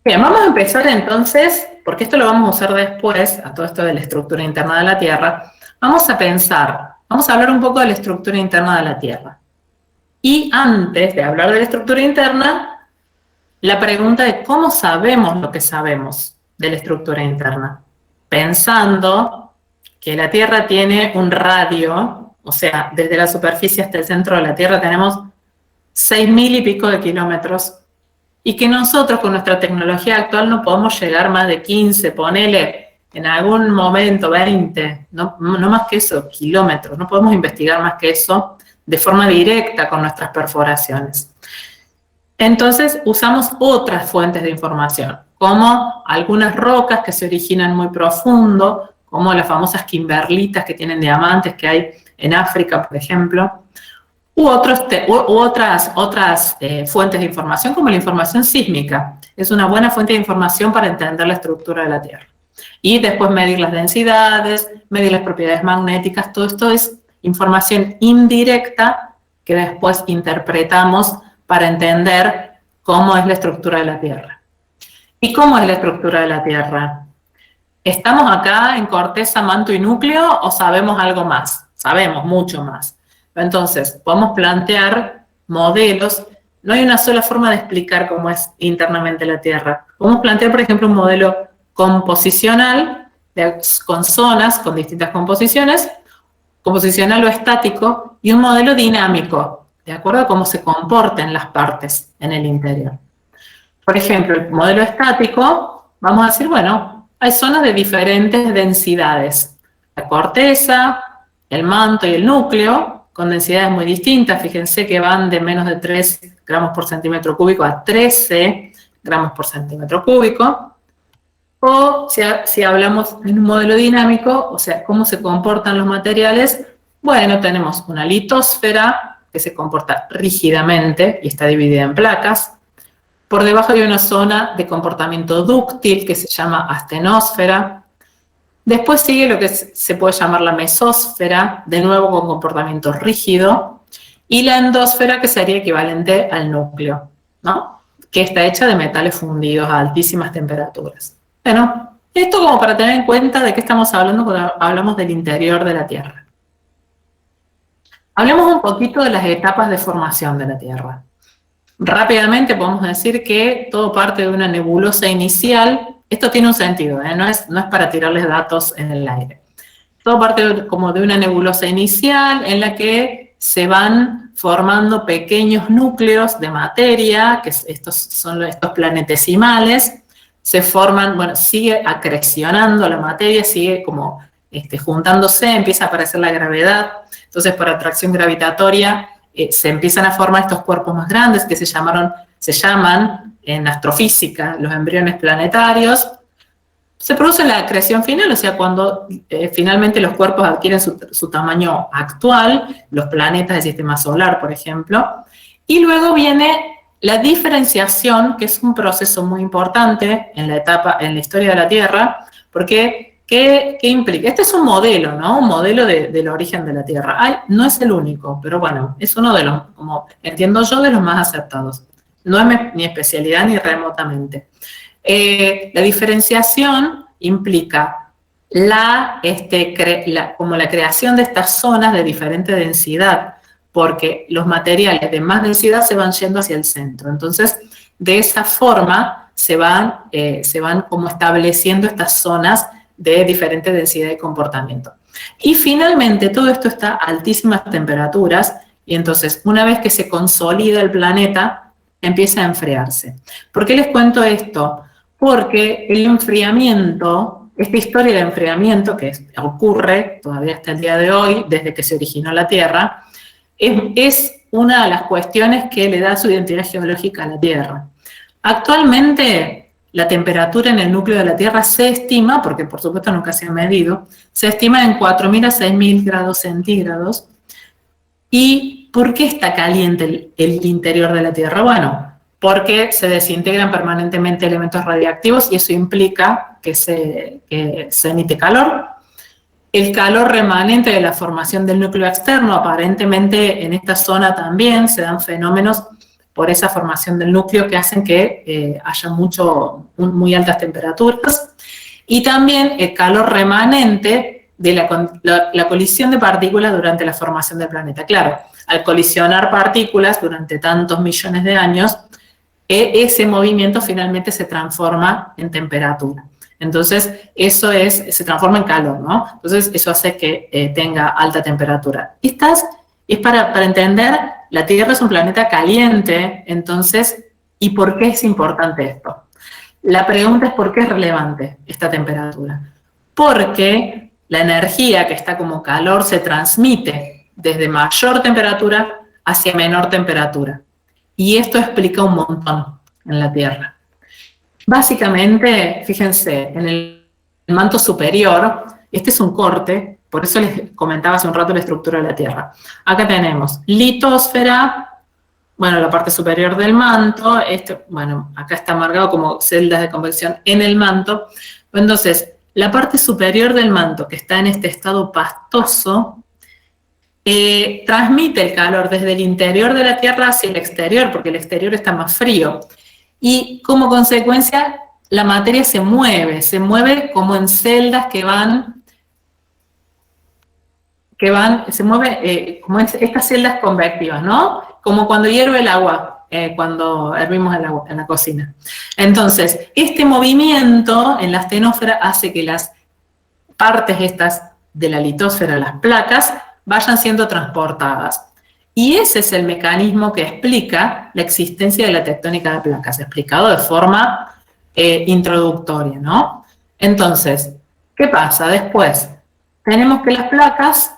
Bien, vamos a empezar entonces, porque esto lo vamos a usar después, a todo esto de la estructura interna de la Tierra. Vamos a hablar un poco de la estructura interna de la Tierra. Y antes de hablar de la estructura interna, la pregunta de cómo sabemos lo que sabemos de la estructura interna. Pensando que la Tierra tiene un radio, o sea, desde la superficie hasta el centro de la Tierra tenemos 6.000 y pico de kilómetros, y que nosotros con nuestra tecnología actual no podemos llegar más de 15, ponele en algún momento 20, no más que eso, kilómetros, no podemos investigar más que eso de forma directa con nuestras perforaciones. Entonces usamos otras fuentes de información, como algunas rocas que se originan muy profundo, como las famosas kimberlitas que tienen diamantes que hay en África, por ejemplo, u otras fuentes de información, como la información sísmica. Es una buena fuente de información para entender la estructura de la Tierra. Y después medir las densidades, medir las propiedades magnéticas, todo esto es información indirecta que después interpretamos para entender cómo es la estructura de la Tierra. ¿Y cómo es la estructura de la Tierra? ¿Estamos acá en corteza, manto y núcleo o sabemos algo más? Sabemos mucho más. Entonces, podemos plantear modelos. No hay una sola forma de explicar cómo es internamente la Tierra. Podemos plantear, por ejemplo, un modelo composicional, con zonas, con distintas composiciones, composicional o estático, y un modelo dinámico, de acuerdo a cómo se comporten las partes en el interior. Por ejemplo, el modelo estático, vamos a decir, bueno, hay zonas de diferentes densidades. La corteza, el manto y el núcleo, con densidades muy distintas. Fíjense que van de menos de 3 gramos por centímetro cúbico a 13 gramos por centímetro cúbico. O si hablamos en un modelo dinámico, o sea, cómo se comportan los materiales, bueno, tenemos una litosfera que se comporta rígidamente y está dividida en placas. Por debajo hay una zona de comportamiento dúctil que se llama astenosfera. Después sigue lo que se puede llamar la mesósfera, de nuevo con comportamiento rígido, y la endósfera, que sería equivalente al núcleo, ¿no? Que está hecha de metales fundidos a altísimas temperaturas. Bueno, esto como para tener en cuenta de qué estamos hablando cuando hablamos del interior de la Tierra. Hablemos un poquito de las etapas de formación de la Tierra. Rápidamente podemos decir que todo parte de una nebulosa inicial. Esto tiene un sentido, no es para tirarles datos en el aire. Todo parte como de una nebulosa inicial en la que se van formando pequeños núcleos de materia, que estos son estos planetesimales, se forman, bueno, sigue acrecionando la materia, sigue como juntándose, empieza a aparecer la gravedad. Entonces, por atracción gravitatoria, se empiezan a formar estos cuerpos más grandes que se llaman en astrofísica los embriones planetarios. Se produce la creación final, o sea, cuando finalmente los cuerpos adquieren su tamaño actual, los planetas del sistema solar, por ejemplo, y luego viene la diferenciación, que es un proceso muy importante en la historia de la Tierra, porque ¿qué implica? Este es un modelo, ¿no? Un modelo del origen de la Tierra. No es el único, pero bueno, es uno de los, como entiendo yo, de los más aceptados. No es mi especialidad ni remotamente. La diferenciación implica como la creación de estas zonas de diferente densidad, porque los materiales de más densidad se van yendo hacia el centro. Entonces, de esa forma se van como estableciendo estas zonas de diferente densidad y comportamiento. Y finalmente, todo esto está a altísimas temperaturas, y entonces, una vez que se consolida el planeta, empieza a enfriarse. ¿Por qué les cuento esto? Porque el enfriamiento, esta historia del enfriamiento que ocurre todavía hasta el día de hoy, desde que se originó la Tierra, es una de las cuestiones que le da su identidad geológica a la Tierra. Actualmente, la temperatura en el núcleo de la Tierra se estima, porque por supuesto nunca se ha medido, se estima en 4.000 a 6.000 grados centígrados. ¿Y por qué está caliente el interior de la Tierra? Bueno, porque se desintegran permanentemente elementos radiactivos y eso implica que se emite calor. El calor remanente de la formación del núcleo externo, aparentemente en esta zona también se dan fenómenos por esa formación del núcleo que hacen que haya muy altas temperaturas. Y también el calor remanente de la colisión de partículas durante la formación del planeta. Claro, al colisionar partículas durante tantos millones de años, ese movimiento finalmente se transforma en temperatura. Entonces, se transforma en calor, ¿no? Entonces, eso hace que tenga alta temperatura. Es para entender, la Tierra es un planeta caliente, entonces, ¿y por qué es importante esto? La pregunta es ¿por qué es relevante esta temperatura? Porque la energía que está como calor se transmite desde mayor temperatura hacia menor temperatura. Y esto explica un montón en la Tierra. Básicamente, fíjense, en el manto superior, este es un corte, por eso les comentaba hace un rato la estructura de la Tierra. Acá tenemos litosfera, bueno, la parte superior del manto, acá está marcado como celdas de convección en el manto. Entonces, la parte superior del manto, que está en este estado pastoso, transmite el calor desde el interior de la Tierra hacia el exterior, porque el exterior está más frío. Y como consecuencia, la materia se mueve como en celdas se mueve como estas celdas convectivas, ¿no? Como cuando hierve el agua, cuando hervimos el agua en la cocina. Entonces, este movimiento en la astenósfera hace que las partes estas de la litosfera, las placas, vayan siendo transportadas. Y ese es el mecanismo que explica la existencia de la tectónica de placas, explicado de forma introductoria, ¿no? Entonces, ¿qué pasa después? Tenemos que las placas,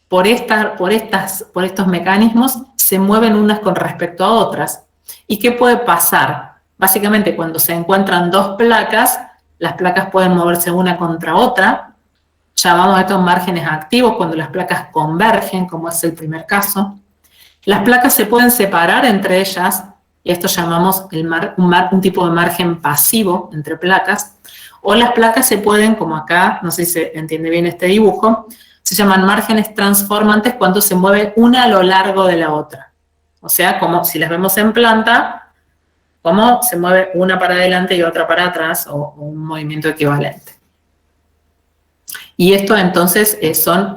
por estos mecanismos, se mueven unas con respecto a otras. ¿Y qué puede pasar? Básicamente, cuando se encuentran dos placas, las placas pueden moverse una contra otra. Llamamos a estos márgenes activos cuando las placas convergen, como es el primer caso. Las placas se pueden separar entre ellas, y esto llamamos un tipo de margen pasivo entre placas, o las placas se pueden, como acá, no sé si se entiende bien este dibujo, se llaman márgenes transformantes cuando se mueve una a lo largo de la otra. O sea, como si las vemos en planta, como se mueve una para adelante y otra para atrás, o un movimiento equivalente. Y esto entonces son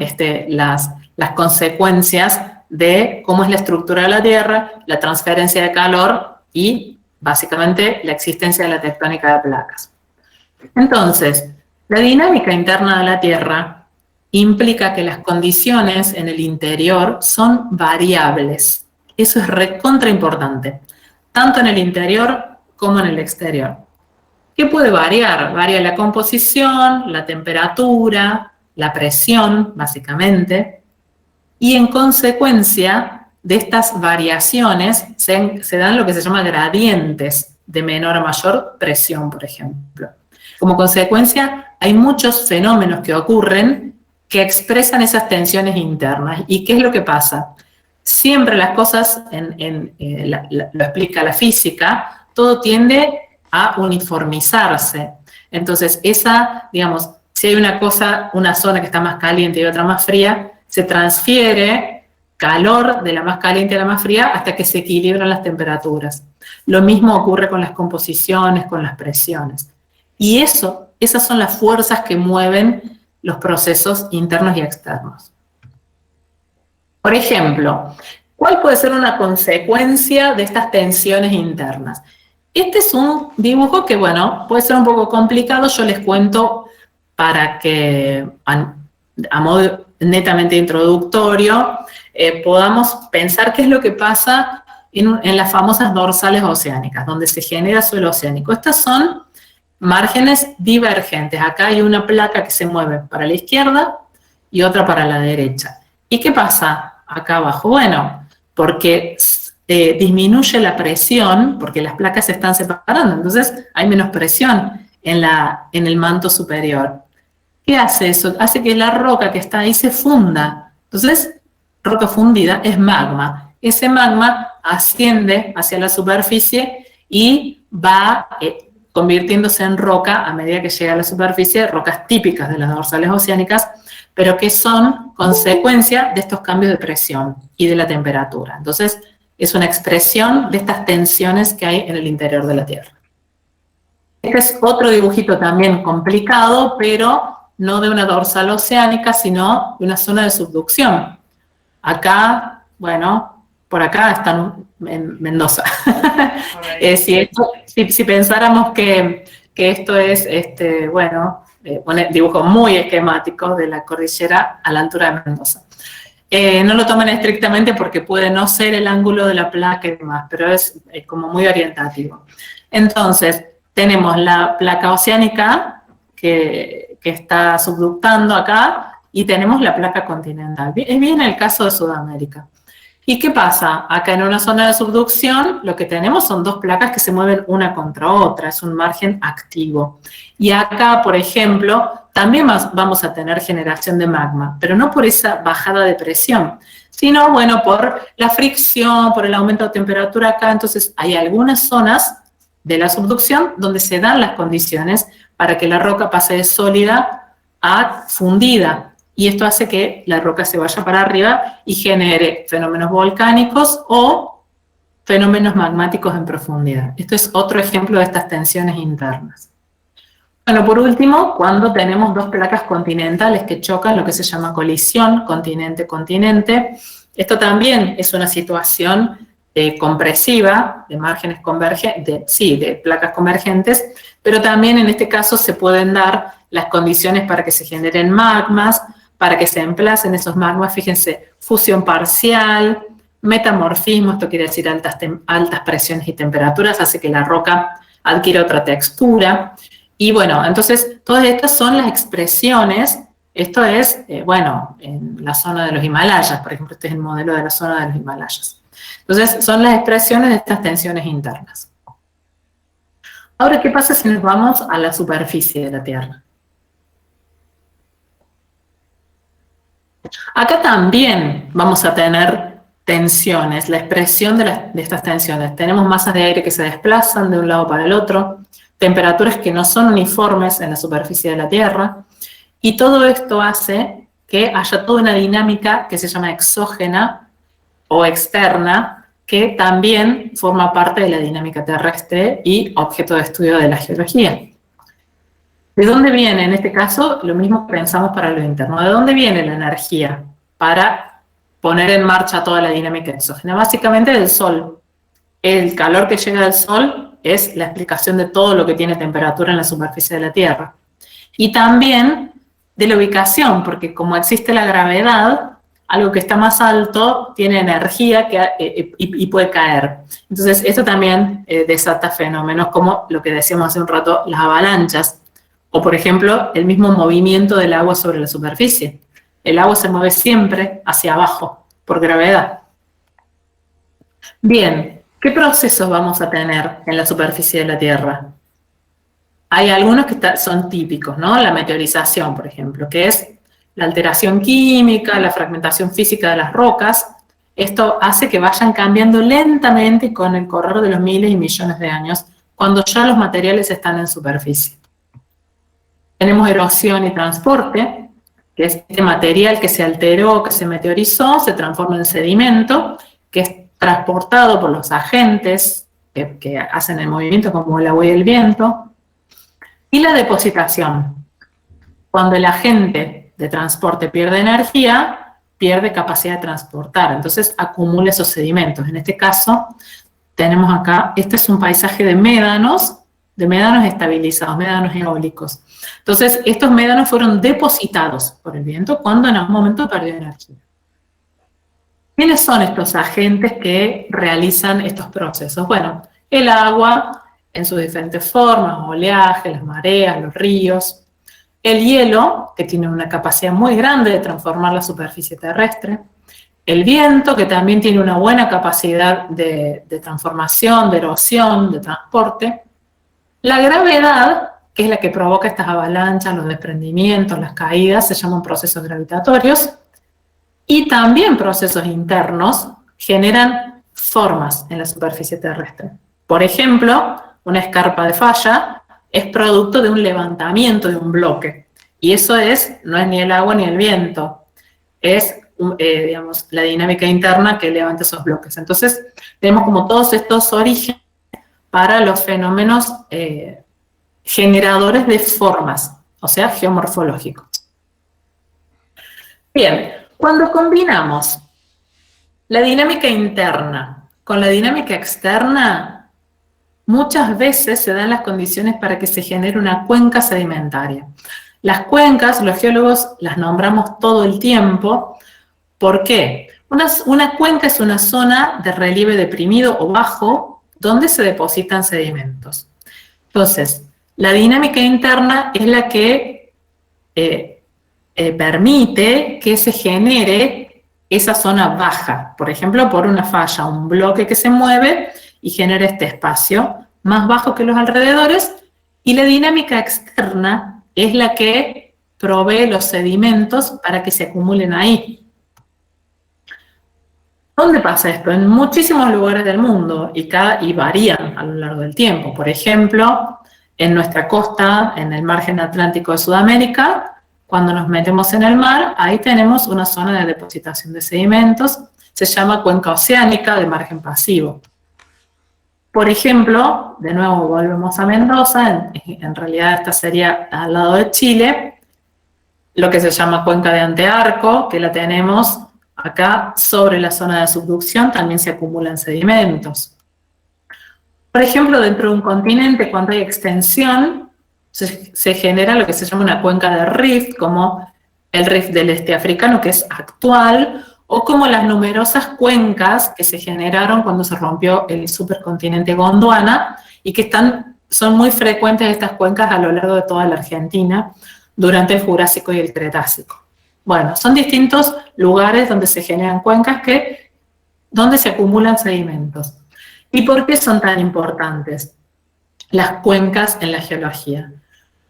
las consecuencias de cómo es la estructura de la Tierra, la transferencia de calor y, básicamente, la existencia de la tectónica de placas. Entonces, la dinámica interna de la Tierra implica que las condiciones en el interior son variables. Eso es recontra importante, tanto en el interior como en el exterior. ¿Qué puede variar? Varía la composición, la temperatura, la presión, básicamente, y en consecuencia de estas variaciones se dan lo que se llama gradientes de menor a mayor presión, por ejemplo. Como consecuencia, hay muchos fenómenos que ocurren que expresan esas tensiones internas. ¿Y qué es lo que pasa? Siempre las cosas, lo explica la física, todo tiende a uniformizarse. Entonces, digamos, si hay una zona que está más caliente y otra más fría, se transfiere calor de la más caliente a la más fría hasta que se equilibran las temperaturas. Lo mismo ocurre con las composiciones, con las presiones. Y esas son las fuerzas que mueven los procesos internos y externos. Por ejemplo, ¿cuál puede ser una consecuencia de estas tensiones internas? Este es un dibujo que, bueno, puede ser un poco complicado. Yo les cuento para que, a modo netamente introductorio, podamos pensar qué es lo que pasa en las famosas dorsales oceánicas, donde se genera suelo oceánico. Estas son márgenes divergentes. Acá hay una placa que se mueve para la izquierda y otra para la derecha. ¿Y qué pasa acá abajo? Bueno, porque disminuye la presión, porque las placas se están separando, entonces hay menos presión en el manto superior. ¿Qué hace eso? Hace que la roca que está ahí se funda. Entonces, roca fundida es magma. Ese magma asciende hacia la superficie y va convirtiéndose en roca a medida que llega a la superficie, rocas típicas de las dorsales oceánicas, pero que son consecuencia de estos cambios de presión y de la temperatura. Entonces, es una expresión de estas tensiones que hay en el interior de la Tierra. Este es otro dibujito también complicado, pero no de una dorsal oceánica, sino de una zona de subducción. Acá, bueno, por acá están en Mendoza. Si pensáramos que esto es, un dibujo muy esquemático de la cordillera a la altura de Mendoza. No lo tomen estrictamente porque puede no ser el ángulo de la placa y demás, pero es como muy orientativo. Entonces, tenemos la placa oceánica que está subductando acá y tenemos la placa continental. Es bien el caso de Sudamérica. ¿Y qué pasa? Acá en una zona de subducción lo que tenemos son dos placas que se mueven una contra otra, es un margen activo. Y acá, por ejemplo, también vamos a tener generación de magma, pero no por esa bajada de presión, sino, bueno, por la fricción, por el aumento de temperatura acá. Entonces, hay algunas zonas de la subducción donde se dan las condiciones para que la roca pase de sólida a fundida. Y esto hace que la roca se vaya para arriba y genere fenómenos volcánicos o fenómenos magmáticos en profundidad. Esto es otro ejemplo de estas tensiones internas. Bueno, por último, cuando tenemos dos placas continentales que chocan, lo que se llama colisión continente-continente, esto también es una situación compresiva, de márgenes convergentes, de placas convergentes, pero también en este caso se pueden dar las condiciones para que se generen magmas, para que se emplacen esos magmas, fíjense, fusión parcial, metamorfismo, esto quiere decir altas presiones y temperaturas, hace que la roca adquiera otra textura. Y bueno, entonces todas estas son las expresiones. Esto es, en la zona de los Himalayas, por ejemplo, este es el modelo de la zona de los Himalayas. Entonces, son las expresiones de estas tensiones internas. Ahora, ¿qué pasa si nos vamos a la superficie de la Tierra? Acá también vamos a tener tensiones, la expresión de estas tensiones. Tenemos masas de aire que se desplazan de un lado para el otro, temperaturas que no son uniformes en la superficie de la Tierra, y todo esto hace que haya toda una dinámica que se llama exógena o externa, que también forma parte de la dinámica terrestre y objeto de estudio de la geología. ¿De dónde viene, en este caso, lo mismo que pensamos para lo interno? ¿De dónde viene la energía para poner en marcha toda la dinámica exógena? Básicamente del Sol. El calor que llega del Sol es la explicación de todo lo que tiene temperatura en la superficie de la Tierra. Y también de la ubicación, porque como existe la gravedad, algo que está más alto tiene energía y puede caer. Entonces, esto también desata fenómenos como lo que decíamos hace un rato, las avalanchas, O, por ejemplo, el mismo movimiento del agua sobre la superficie. El agua se mueve siempre hacia abajo, por gravedad. Bien, ¿qué procesos vamos a tener en la superficie de la Tierra? Hay algunos que son típicos, ¿no? La meteorización, por ejemplo, que es la alteración química, la fragmentación física de las rocas. Esto hace que vayan cambiando lentamente con el correr de los miles y millones de años, cuando ya los materiales están en superficie. Tenemos erosión y transporte, que es este material que se alteró, que se meteorizó, se transforma en sedimento, que es transportado por los agentes que hacen el movimiento, como el agua y el viento. Y la depositación. Cuando el agente de transporte pierde energía, pierde capacidad de transportar, entonces acumula esos sedimentos. En este caso, tenemos acá, este es un paisaje de médanos estabilizados, médanos eólicos. Entonces, estos médanos fueron depositados por el viento cuando en algún momento perdió energía. ¿Quiénes son estos agentes que realizan estos procesos? Bueno, el agua en sus diferentes formas, oleaje, las mareas, los ríos. El hielo, que tiene una capacidad muy grande de transformar la superficie terrestre. El viento, que también tiene una buena capacidad de transformación, de erosión, de transporte. La gravedad, que es la que provoca estas avalanchas, los desprendimientos, las caídas, se llaman procesos gravitatorios. Y también procesos internos generan formas en la superficie terrestre. Por ejemplo, una escarpa de falla es producto de un levantamiento de un bloque. Y eso no es ni el agua ni el viento, es digamos, la dinámica interna que levanta esos bloques. Entonces, tenemos como todos estos orígenes para los fenómenos generadores de formas, o sea, geomorfológicos. Bien, cuando combinamos la dinámica interna con la dinámica externa, muchas veces se dan las condiciones para que se genere una cuenca sedimentaria. Las cuencas, los geólogos las nombramos todo el tiempo. ¿Por qué? Una cuenca es una zona de relieve deprimido o bajo donde se depositan sedimentos. Entonces, la dinámica interna es la que permite que se genere esa zona baja, por ejemplo, por una falla, un bloque que se mueve y genera este espacio más bajo que los alrededores, y la dinámica externa es la que provee los sedimentos para que se acumulen ahí. ¿Dónde pasa esto? En muchísimos lugares del mundo y varían a lo largo del tiempo. Por ejemplo, en nuestra costa, en el margen atlántico de Sudamérica, cuando nos metemos en el mar, ahí tenemos una zona de depositación de sedimentos, se llama cuenca oceánica de margen pasivo. Por ejemplo, de nuevo volvemos a Mendoza, en realidad esta sería al lado de Chile, lo que se llama cuenca de Antearco, que la tenemos acá sobre la zona de subducción, también se acumulan sedimentos. Por ejemplo, dentro de un continente, cuando hay extensión, se genera lo que se llama una cuenca de rift, como el rift del este africano, que es actual, o como las numerosas cuencas que se generaron cuando se rompió el supercontinente Gondwana, y que son muy frecuentes estas cuencas a lo largo de toda la Argentina, durante el Jurásico y el Cretácico. Bueno, son distintos lugares donde se generan cuencas donde se acumulan sedimentos. ¿Y por qué son tan importantes las cuencas en la geología?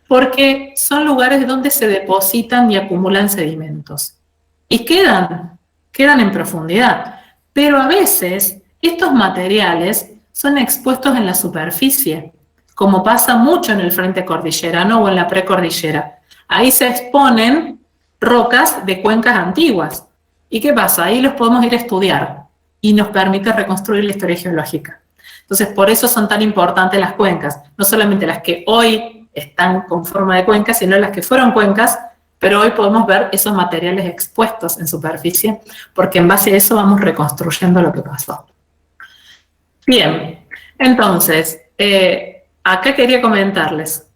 Porque son lugares donde se depositan y acumulan sedimentos. Y quedan en profundidad. Pero a veces estos materiales son expuestos en la superficie, como pasa mucho en el frente cordillerano o en la precordillera. Ahí se exponen rocas de cuencas antiguas. ¿Y qué pasa? Ahí los podemos ir a estudiar y nos permite reconstruir la historia geológica. Entonces, por eso son tan importantes las cuencas, no solamente las que hoy están con forma de cuencas, sino las que fueron cuencas, pero hoy podemos ver esos materiales expuestos en superficie, porque en base a eso vamos reconstruyendo lo que pasó. Bien, entonces, acá quería comentarles,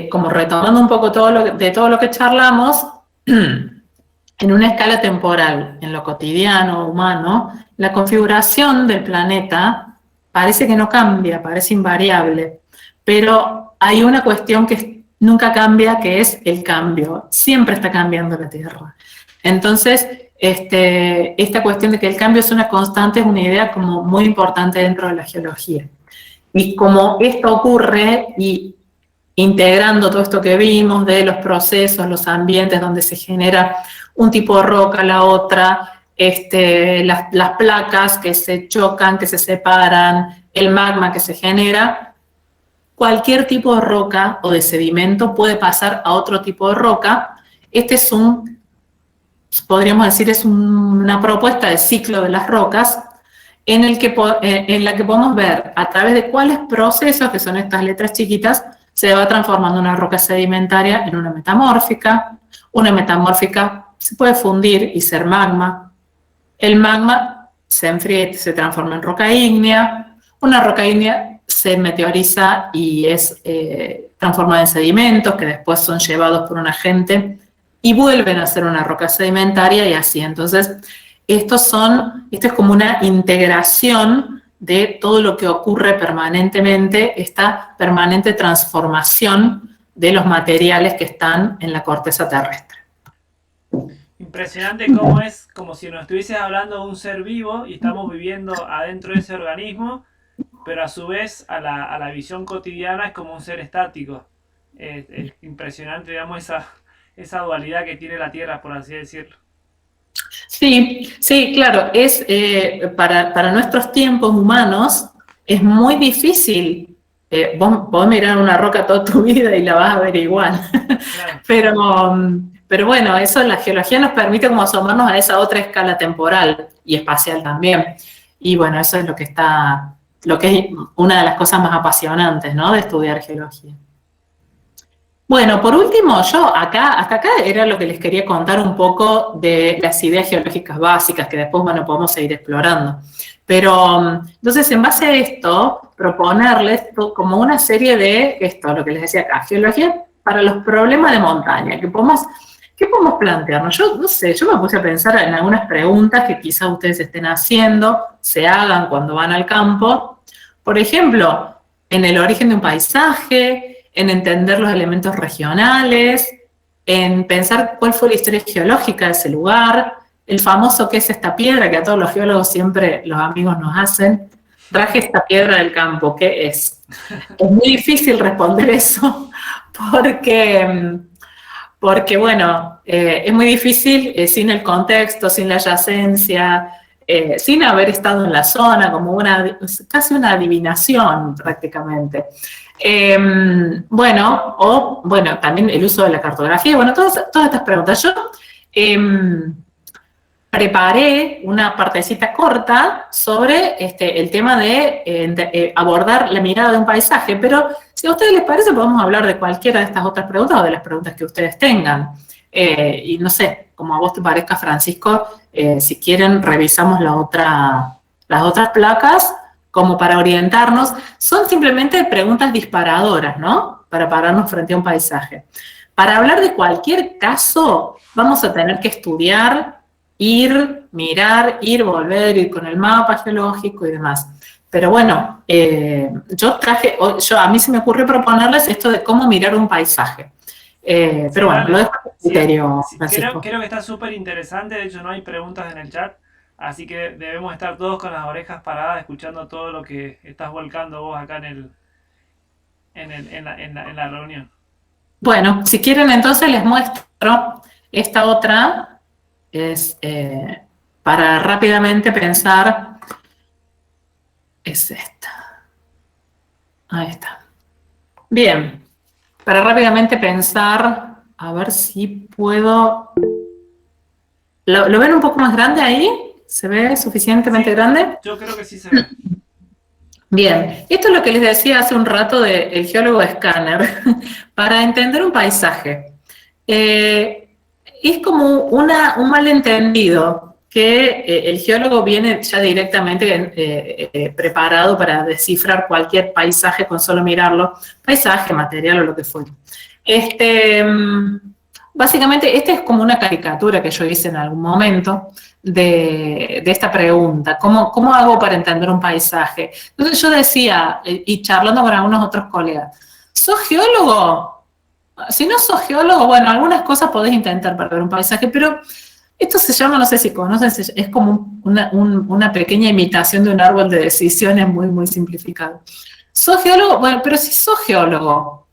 como retomando un poco todo lo que charlamos, en una escala temporal, en lo cotidiano, humano, la configuración del planeta parece que no cambia, parece invariable, pero hay una cuestión que nunca cambia, que es el cambio. Siempre está cambiando la Tierra. Entonces, esta cuestión de que el cambio es una constante es una idea como muy importante dentro de la geología. Y como esto ocurre, y integrando todo esto que vimos de los procesos, los ambientes donde se genera un tipo de roca, la otra, las placas que se chocan, que se separan, el magma que se genera, cualquier tipo de roca o de sedimento puede pasar a otro tipo de roca. Podríamos decir, es una propuesta de ciclo de las rocas en la que podemos ver a través de cuáles procesos, que son estas letras chiquitas, se va transformando una roca sedimentaria en una metamórfica. Una metamórfica se puede fundir y ser magma. El magma se enfría y se transforma en roca ígnea. Una roca ígnea se meteoriza y es transformada en sedimentos que después son llevados por un agente y vuelven a ser una roca sedimentaria y así. Entonces, esto es como una integración de todo lo que ocurre permanentemente, esta permanente transformación de los materiales que están en la corteza terrestre.
Impresionante cómo es como si nos estuvieses hablando de un ser vivo y estamos viviendo adentro de ese organismo, pero a su vez a la visión cotidiana es como un ser estático. Es impresionante, digamos, esa dualidad que tiene la Tierra, por así decirlo.
Sí, sí, claro, para nuestros tiempos humanos es muy difícil. Vos podés mirar una roca toda tu vida y la vas a ver igual. Claro. Pero bueno, eso la geología nos permite como asomarnos a esa otra escala temporal y espacial también. Y bueno, eso es lo que es una de las cosas más apasionantes, ¿no?, de estudiar geología. Bueno, por último, hasta acá era lo que les quería contar un poco de las ideas geológicas básicas, que después, bueno, podemos seguir explorando. Pero, entonces, en base a esto, proponerles como una serie de lo que les decía acá, geología para los problemas de montaña, ¿qué podemos plantearnos? Yo, no sé, yo me puse a pensar en algunas preguntas que quizás ustedes estén haciendo, se hagan cuando van al campo. Por ejemplo, en el origen de un paisaje, en entender los elementos regionales, en pensar cuál fue la historia geológica de ese lugar, el famoso qué es esta piedra, que a todos los geólogos siempre los amigos nos hacen. Traje esta piedra del campo, ¿qué es? Es muy difícil responder eso, porque bueno, es muy difícil sin el contexto, sin la adyacencia, sin haber estado en la zona, como casi una adivinación prácticamente. También el uso de la cartografía, bueno, todas estas preguntas. Yo preparé una partecita corta sobre el tema de abordar la mirada de un paisaje, pero si a ustedes les parece podemos hablar de cualquiera de estas otras preguntas o de las preguntas que ustedes tengan. Y no sé, como a vos te parezca, Francisco, si quieren revisamos las otras placas como para orientarnos. Son simplemente preguntas disparadoras, ¿no?, para pararnos frente a un paisaje. Para hablar de cualquier caso, vamos a tener que estudiar, mirar, volver, ir con el mapa geológico y demás. Pero bueno, a mí se me ocurrió proponerles esto de cómo mirar un paisaje. Pero bueno, lo dejo a criterio, Francisco.
Creo que está súper interesante, de hecho no hay preguntas en el chat, así que debemos estar todos con las orejas paradas escuchando todo lo que estás volcando vos acá en la reunión.
Bueno, si quieren entonces les muestro esta otra. Es para rápidamente pensar, es esta. Ahí está. Bien, para rápidamente pensar, a ver si puedo. ¿Lo ven un poco más grande ahí? ¿Se ve suficientemente grande?
Yo creo que sí se ve.
Bien, esto es lo que les decía hace un rato del geólogo escáner. Para entender un paisaje. Es como un malentendido que el geólogo viene ya directamente preparado para descifrar cualquier paisaje con solo mirarlo, paisaje, material o lo que fuera. Básicamente, esta es como una caricatura que yo hice en algún momento de esta pregunta, ¿cómo hago para entender un paisaje? Entonces yo decía, y charlando con algunos otros colegas, ¿sos geólogo? Si no sos geólogo, bueno, algunas cosas podés intentar para ver un paisaje, pero esto se llama, no sé si conocen, es como una pequeña imitación de un árbol de decisiones muy, muy simplificado. ¿Sos geólogo? Bueno, pero si sos geólogo,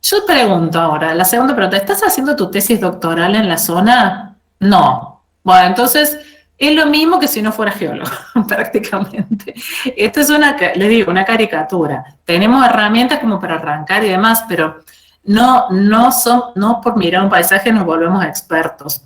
yo pregunto ahora, la segunda pregunta, ¿estás haciendo tu tesis doctoral en la zona? No. Bueno, entonces es lo mismo que si no fuera geólogo, prácticamente. Esto es les digo, una caricatura. Tenemos herramientas como para arrancar y demás, pero no por mirar un paisaje nos volvemos expertos.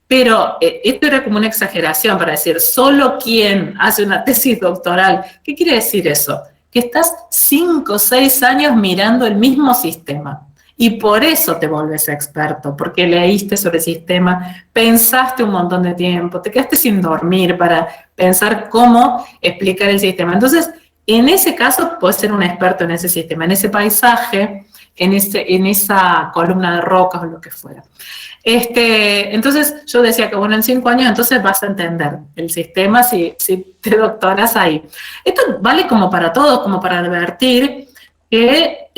Pero esto era como una exageración para decir, solo quien hace una tesis doctoral. ¿Qué quiere decir eso? Que estás 5 o 6 años mirando el mismo sistema. Y por eso te volves experto, porque leíste sobre el sistema, pensaste un montón de tiempo, te quedaste sin dormir para pensar cómo explicar el sistema. Entonces, en ese caso, puedes ser un experto en ese sistema, en ese paisaje, en esa columna de rocas o lo que fuera. Entonces yo decía que bueno, en 5 años entonces vas a entender el sistema si te doctoras ahí. Esto vale como para todos, como para advertir que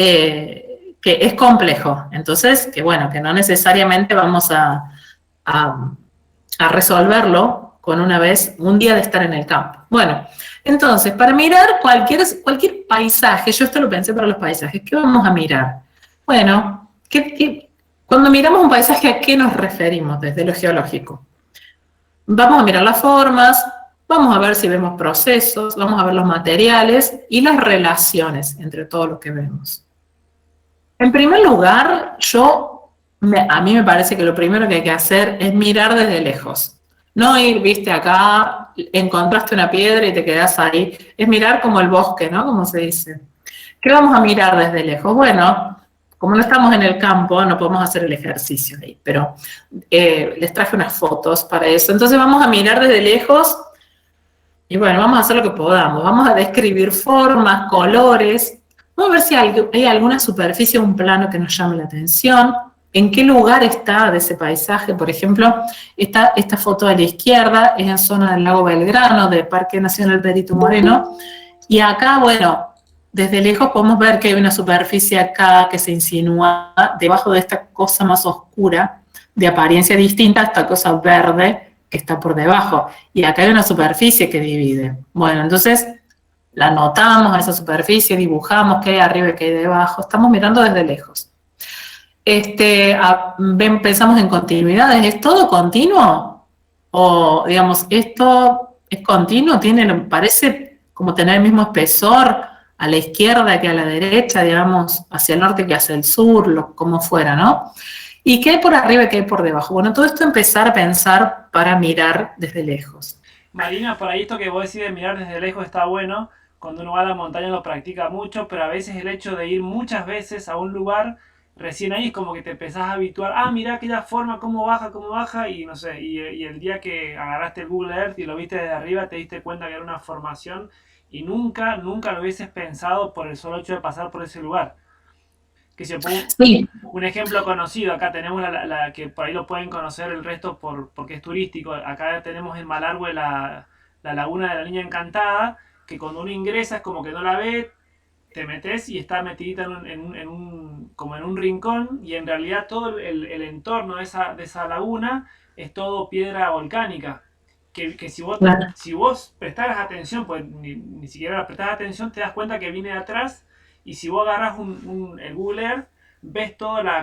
es complejo. Entonces, que bueno, que no necesariamente vamos a resolverlo con un día de estar en el campo. Bueno, entonces, para mirar cualquier paisaje, yo esto lo pensé para los paisajes, ¿qué vamos a mirar? Bueno, cuando miramos un paisaje, ¿a qué nos referimos desde lo geológico? Vamos a mirar las formas, vamos a ver si vemos procesos, vamos a ver los materiales y las relaciones entre todo lo que vemos. En primer lugar, a mí me parece que lo primero que hay que hacer es mirar desde lejos. No ir, viste, acá, encontraste una piedra y te quedás ahí. Es mirar como el bosque, ¿no? Como se dice. ¿Qué vamos a mirar desde lejos? Bueno, como no estamos en el campo, no podemos hacer el ejercicio ahí, pero les traje unas fotos para eso. Entonces vamos a mirar desde lejos y bueno, vamos a hacer lo que podamos. Vamos a describir formas, colores. Vamos a ver si hay alguna superficie o un plano que nos llame la atención. ¿En qué lugar está de ese paisaje? Por ejemplo, esta foto de la izquierda es en zona del lago Belgrano, del Parque Nacional Perito Moreno. Y acá, bueno, desde lejos podemos ver que hay una superficie acá que se insinúa debajo de esta cosa más oscura, de apariencia distinta a esta cosa verde que está por debajo. Y acá hay una superficie que divide. Bueno, entonces la notamos a esa superficie, dibujamos qué hay arriba y qué hay debajo. Estamos mirando desde lejos. Pensamos en continuidades. ¿Es todo continuo? O, digamos, esto es continuo, parece como tener el mismo espesor a la izquierda que a la derecha, digamos, hacia el norte que hacia el sur, como fuera, ¿no? ¿Y qué hay por arriba y qué hay por debajo? Bueno, todo esto empezar a pensar para mirar desde lejos.
Marina, por ahí esto que vos decís de mirar desde lejos está bueno. Cuando uno va a la montaña lo practica mucho, pero a veces el hecho de ir muchas veces a un lugar, recién ahí es como que te empezás a habituar. Ah, mira aquella forma, cómo baja, y no sé, y el día que agarraste el Google Earth y lo viste desde arriba, te diste cuenta que era una formación y nunca lo hubieses pensado por el solo hecho de pasar por ese lugar. Que se ponga
Sí.
un ejemplo conocido, acá tenemos la que por ahí lo pueden conocer el resto porque es turístico. Acá tenemos en Malargüe la laguna de la Niña Encantada, que cuando uno ingresa es como que no la ve, te metes y está metidita como en un rincón, y en realidad todo el entorno de esa laguna es todo piedra volcánica. Que
Claro.
si vos prestaras atención, pues ni siquiera la prestás atención, te das cuenta que viene de atrás, y si vos agarras el Google Earth, ves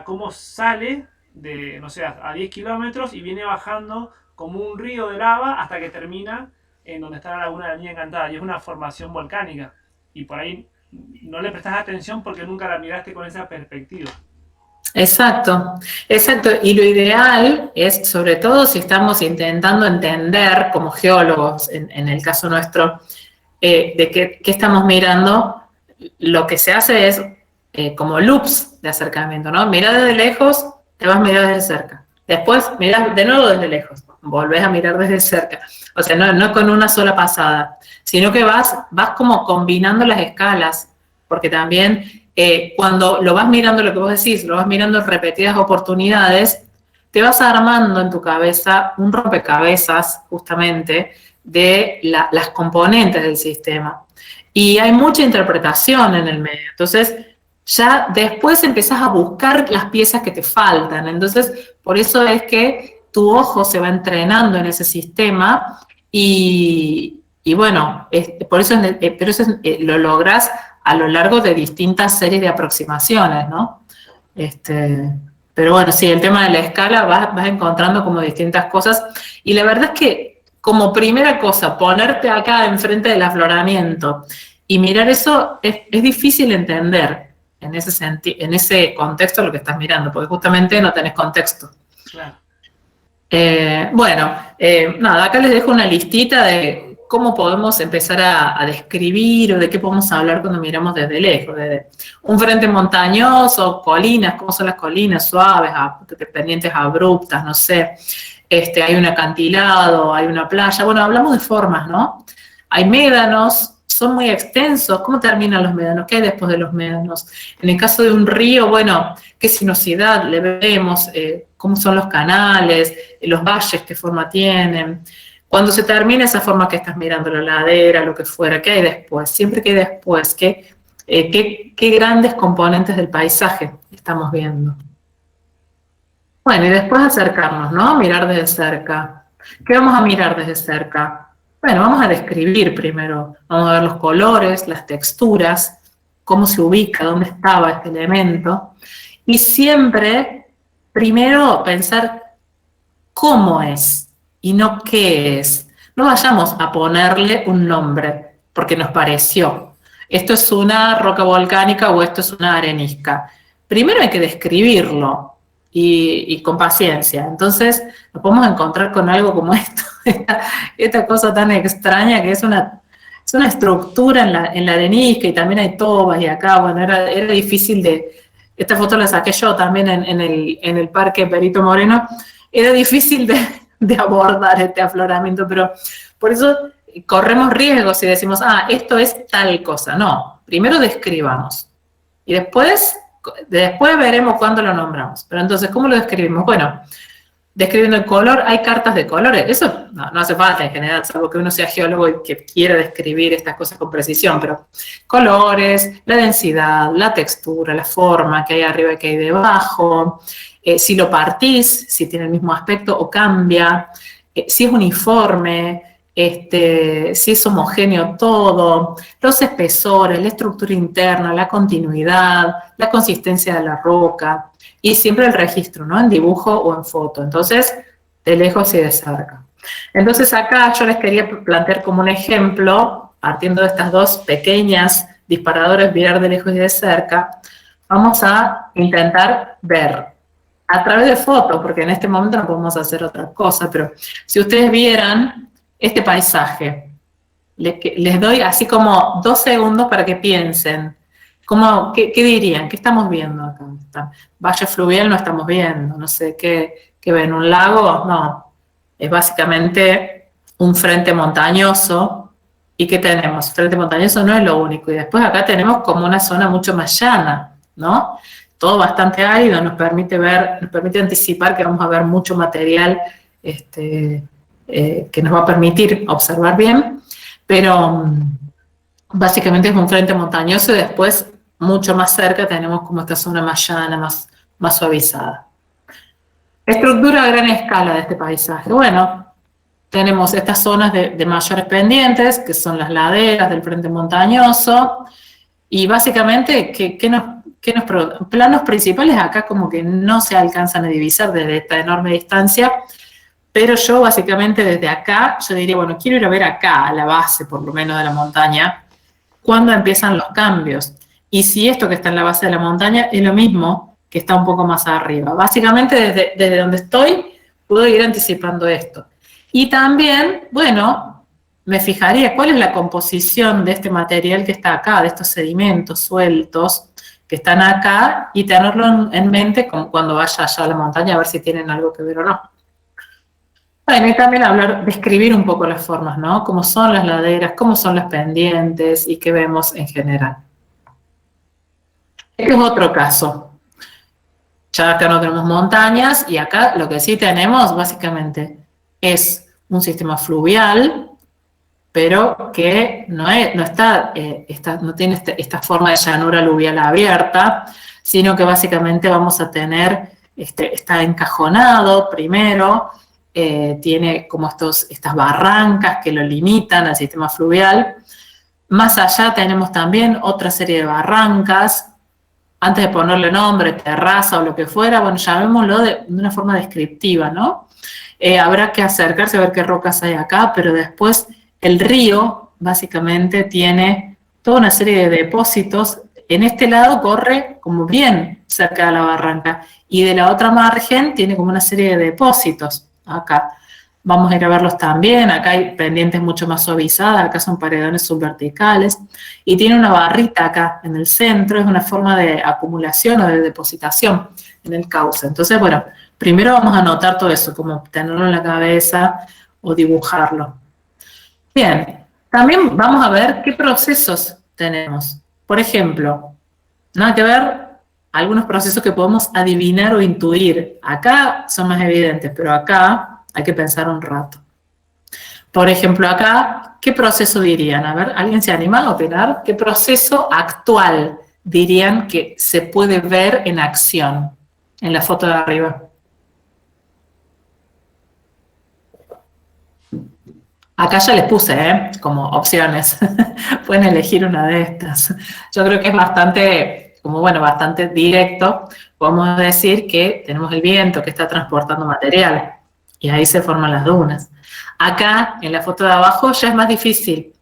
cómo sale de, no sé, a 10 kilómetros y viene bajando como un río de lava hasta que termina en donde está la laguna de la Niña Encantada, y es una formación volcánica. Y por ahí no le prestás atención porque nunca la miraste con esa perspectiva.
Exacto, exacto. Y lo ideal es, sobre todo si estamos intentando entender como geólogos, en el caso nuestro, de qué estamos mirando, lo que se hace es como loops de acercamiento, ¿no? Mira desde lejos, te vas a mirar desde cerca. Después miras de nuevo desde lejos, volvés a mirar desde cerca. O sea, no con una sola pasada, sino que vas como combinando las escalas, porque también cuando lo vas mirando, lo que vos decís, lo vas mirando en repetidas oportunidades, te vas armando en tu cabeza un rompecabezas, justamente, de las componentes del sistema. Y hay mucha interpretación en el medio. Entonces, ya después empezás a buscar las piezas que te faltan. Entonces, por eso es que tu ojo se va entrenando en ese sistema y bueno, por eso, pero eso lo logras a lo largo de distintas series de aproximaciones, ¿no? Pero bueno, sí, el tema de la escala vas encontrando como distintas cosas y la verdad es que como primera cosa, ponerte acá enfrente del afloramiento y mirar eso es difícil entender en ese contexto lo que estás mirando, porque justamente no tenés contexto.
Claro.
Nada, acá les dejo una listita de cómo podemos empezar a describir o de qué podemos hablar cuando miramos desde lejos, desde un frente montañoso, colinas, cómo son las colinas, suaves, pendientes abruptas, no sé, hay un acantilado, hay una playa, bueno, hablamos de formas, ¿no? Hay médanos, son muy extensos, ¿cómo terminan los médanos? ¿Qué hay después de los médanos? En el caso de un río, bueno, ¿qué sinuosidad le vemos? ¿Cómo son los canales? Los valles, ¿qué forma tienen? Cuando se termina esa forma que estás mirando, la ladera, lo que fuera, ¿qué hay después? Siempre que hay después, ¿qué grandes componentes del paisaje estamos viendo? Bueno, y después acercarnos, ¿no? Mirar desde cerca. ¿Qué vamos a mirar desde cerca? Bueno, vamos a describir primero. Vamos a ver los colores, las texturas, cómo se ubica, dónde estaba este elemento. Y siempre, primero, pensar cómo es y no qué es. No vayamos a ponerle un nombre porque nos pareció. Esto es una roca volcánica o esto es una arenisca. Primero hay que describirlo y con paciencia. Entonces nos podemos encontrar con algo como esto, esta cosa tan extraña que es una estructura en la arenisca y también hay tobas y acá, bueno, era difícil de... Esta foto la saqué yo también en el Parque Perito Moreno. Era difícil de abordar este afloramiento, pero por eso corremos riesgos si decimos, esto es tal cosa. No, primero describamos y después veremos cuándo lo nombramos. Pero entonces, ¿cómo lo describimos? Bueno, describiendo el color, hay cartas de colores. Eso no hace falta en general, salvo que uno sea geólogo y que quiera describir estas cosas con precisión, pero colores, la densidad, la textura, la forma que hay arriba y que hay debajo, si lo partís, si tiene el mismo aspecto o cambia, si es uniforme, si es homogéneo todo, los espesores, la estructura interna, la continuidad, la consistencia de la roca y siempre el registro, ¿no? En dibujo o en foto. Entonces, de lejos y de cerca. Entonces acá yo les quería plantear como un ejemplo, partiendo de estas dos pequeñas disparadores, mirar de lejos y de cerca, vamos a intentar ver a través de fotos, porque en este momento no podemos hacer otra cosa, pero si ustedes vieran este paisaje, les doy así como 2 segundos para que piensen, ¿qué dirían? ¿Qué estamos viendo acá? Valle fluvial no estamos viendo, no sé, ¿qué ven? ¿Un lago? No, es básicamente un frente montañoso. ¿Y qué tenemos? Frente montañoso no es lo único, y después acá tenemos como una zona mucho más llana, ¿no? Todo bastante árido, nos permite anticipar que vamos a ver mucho material que nos va a permitir observar bien, pero básicamente es un frente montañoso y después mucho más cerca tenemos como esta zona más llana, más suavizada. Estructura a gran escala de este paisaje. Bueno, tenemos estas zonas de mayores pendientes, que son las laderas del frente montañoso, y básicamente, planos principales acá como que no se alcanzan a divisar desde esta enorme distancia, pero yo básicamente desde acá, yo diría, bueno, quiero ir a ver acá, a la base por lo menos de la montaña, cuándo empiezan los cambios. Y si esto que está en la base de la montaña es lo mismo que está un poco más arriba. Básicamente desde donde estoy, puedo ir anticipando esto. Y también, bueno, me fijaría cuál es la composición de este material que está acá, de estos sedimentos sueltos que están acá, y tenerlo en mente cuando vaya allá a la montaña a ver si tienen algo que ver o no. Bueno, y también describir un poco las formas, ¿no? Cómo son las laderas, cómo son las pendientes y qué vemos en general. Este es otro caso. Ya acá no tenemos montañas y acá lo que sí tenemos básicamente es un sistema fluvial, pero que no tiene esta forma de llanura aluvial abierta, sino que básicamente vamos a tener, está encajonado primero, tiene como estas barrancas que lo limitan al sistema fluvial. Más allá tenemos también otra serie de barrancas, antes de ponerle nombre, terraza o lo que fuera, bueno, llamémoslo de una forma descriptiva, ¿no? Habrá que acercarse a ver qué rocas hay acá, pero después el río básicamente tiene toda una serie de depósitos. En este lado corre como bien cerca de la barranca y de la otra margen tiene como una serie de depósitos acá. Vamos a ir a verlos también. Acá hay pendientes mucho más suavizadas, acá son paredones subverticales y tiene una barrita acá en el centro, es una forma de acumulación o de depositación en el cauce. Entonces, bueno, primero vamos a anotar todo eso, como tenerlo en la cabeza o dibujarlo. Bien, también vamos a ver qué procesos tenemos. Por ejemplo, nada que ver, algunos procesos que podemos adivinar o intuir. Acá son más evidentes, pero acá hay que pensar un rato. Por ejemplo, acá, ¿qué proceso dirían? A ver, ¿alguien se anima a opinar? ¿Qué proceso actual dirían que se puede ver en acción en la foto de arriba? Acá ya les puse, como opciones. Pueden elegir una de estas. Yo creo que es bastante directo. Podemos decir que tenemos el viento que está transportando material. Y ahí se forman las dunas. Acá, en la foto de abajo, ya es más difícil.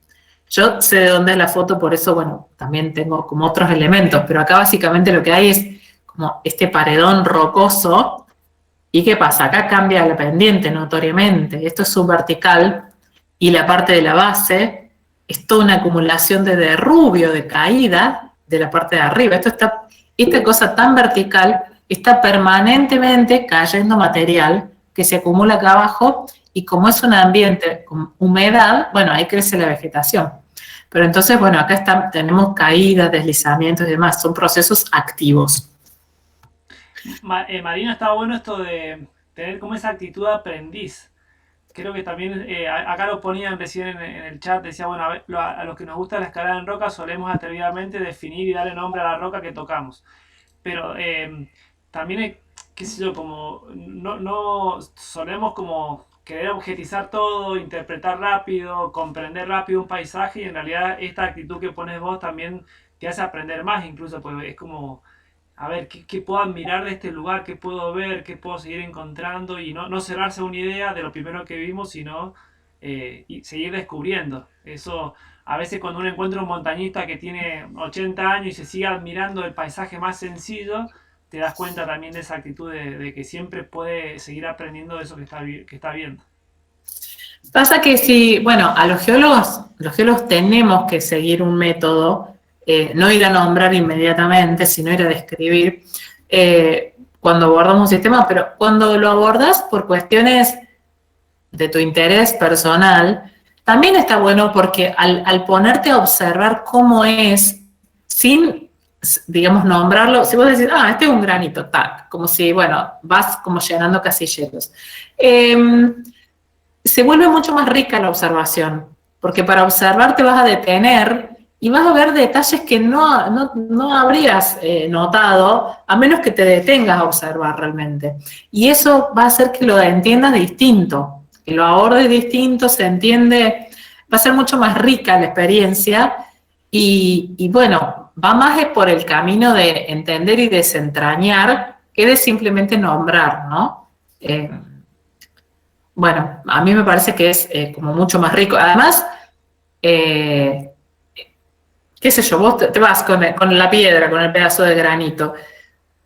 Yo sé de dónde es la foto, por eso, bueno, también tengo como otros elementos. Pero acá básicamente lo que hay es como este paredón rocoso. ¿Y qué pasa? Acá cambia la pendiente notoriamente. Esto es subvertical. Y la parte de la base es toda una acumulación de derrubio, de caída de la parte de arriba. Esta cosa tan vertical está permanentemente cayendo material que se acumula acá abajo y como es un ambiente con humedad, bueno, ahí crece la vegetación. Pero entonces, bueno, acá tenemos caídas, deslizamientos y demás, son procesos activos.
Marina, está bueno esto de tener como esa actitud de aprendiz. Creo que también, acá lo ponían recién en el chat, decía, bueno, a los que nos gusta la escalada en roca solemos atrevidamente definir y darle nombre a la roca que tocamos. Pero también hay, qué sé yo, como no solemos como querer objetizar todo, interpretar rápido, comprender rápido un paisaje y en realidad esta actitud que pones vos también te hace aprender más incluso, porque es como a ver, ¿qué puedo admirar de este lugar? ¿Qué puedo ver? ¿Qué puedo seguir encontrando? Y no cerrarse a una idea de lo primero que vimos, sino y seguir descubriendo. Eso, a veces cuando uno encuentra un montañista que tiene 80 años y se sigue admirando el paisaje más sencillo, te das cuenta también de esa actitud de que siempre puede seguir aprendiendo de eso que está viendo.
Pasa que a los geólogos tenemos que seguir un método, no ir a nombrar inmediatamente, sino ir a describir cuando abordamos un sistema, pero cuando lo abordas por cuestiones de tu interés personal, también está bueno porque al ponerte a observar cómo es, sin, digamos, nombrarlo, si vos decís, este es un granito, tac, como si, vas como llenando casilleros. Se vuelve mucho más rica la observación, porque para observar te vas a detener y vas a ver detalles que no habrías notado, a menos que te detengas a observar realmente. Y eso va a hacer que lo entiendas distinto, que lo abordes distinto, se entiende, va a ser mucho más rica la experiencia y bueno, va más por el camino de entender y desentrañar que de simplemente nombrar, ¿no? Bueno, a mí me parece que es como mucho más rico. Además, qué sé yo, vos te vas con la piedra, con el pedazo de granito,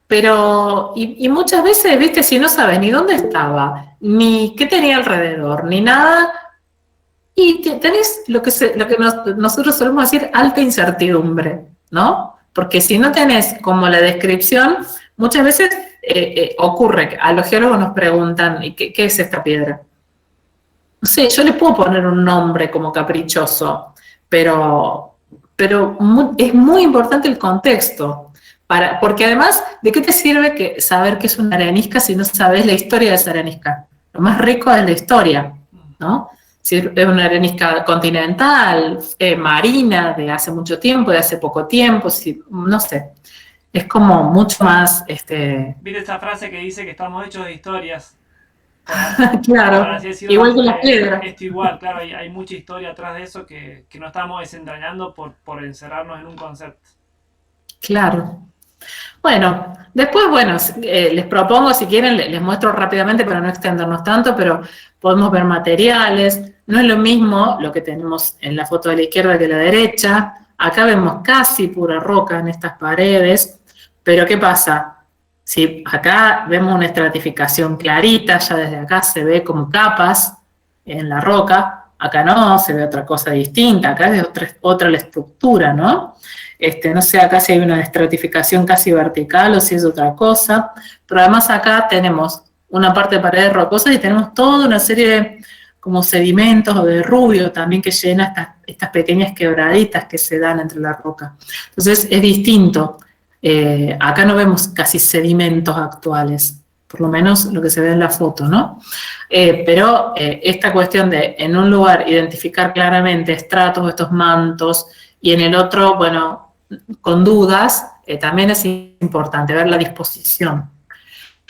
pero, y muchas veces, viste, si no sabes ni dónde estaba, ni qué tenía alrededor, ni nada, y tenés lo que nosotros solemos decir alta incertidumbre, ¿no? Porque si no tenés como la descripción, muchas veces ocurre que a los geólogos nos preguntan, ¿y qué es esta piedra? No sé, yo le puedo poner un nombre como caprichoso, pero es muy importante el contexto, porque además, ¿de qué te sirve saber qué es una arenisca si no sabes la historia de esa arenisca? Lo más rico es la historia, ¿no? si es una arenisca continental, marina, de hace mucho tiempo, de hace poco tiempo, si, no sé. Es como mucho más,
¿Viste esta frase que dice que estamos hechos de historias? Por
claro,
así decirlo,
igual que las piedras.
esto igual, claro, hay mucha historia atrás de eso que no estamos desentrañando por encerrarnos en un concepto.
Claro. Bueno, después, bueno, les propongo, si quieren, les muestro rápidamente para no extendernos tanto, pero podemos ver materiales. No es lo mismo lo que tenemos en la foto de la izquierda que la derecha. Acá vemos casi pura roca en estas paredes, pero ¿qué pasa? Si acá vemos una estratificación clarita, ya desde acá se ve como capas en la roca, acá no, se ve otra cosa distinta, acá es otra la estructura, ¿no? No sé acá si hay una estratificación casi vertical o si es otra cosa, pero además acá tenemos una parte de paredes rocosas y tenemos toda una serie de como sedimentos o de rubio también que llena estas pequeñas quebraditas que se dan entre la roca. Entonces es distinto. Acá no vemos casi sedimentos actuales, por lo menos lo que se ve en la foto, ¿no? Pero esta cuestión de en un lugar identificar claramente estratos, estos mantos, y en el otro, bueno, con dudas, también es importante ver la disposición.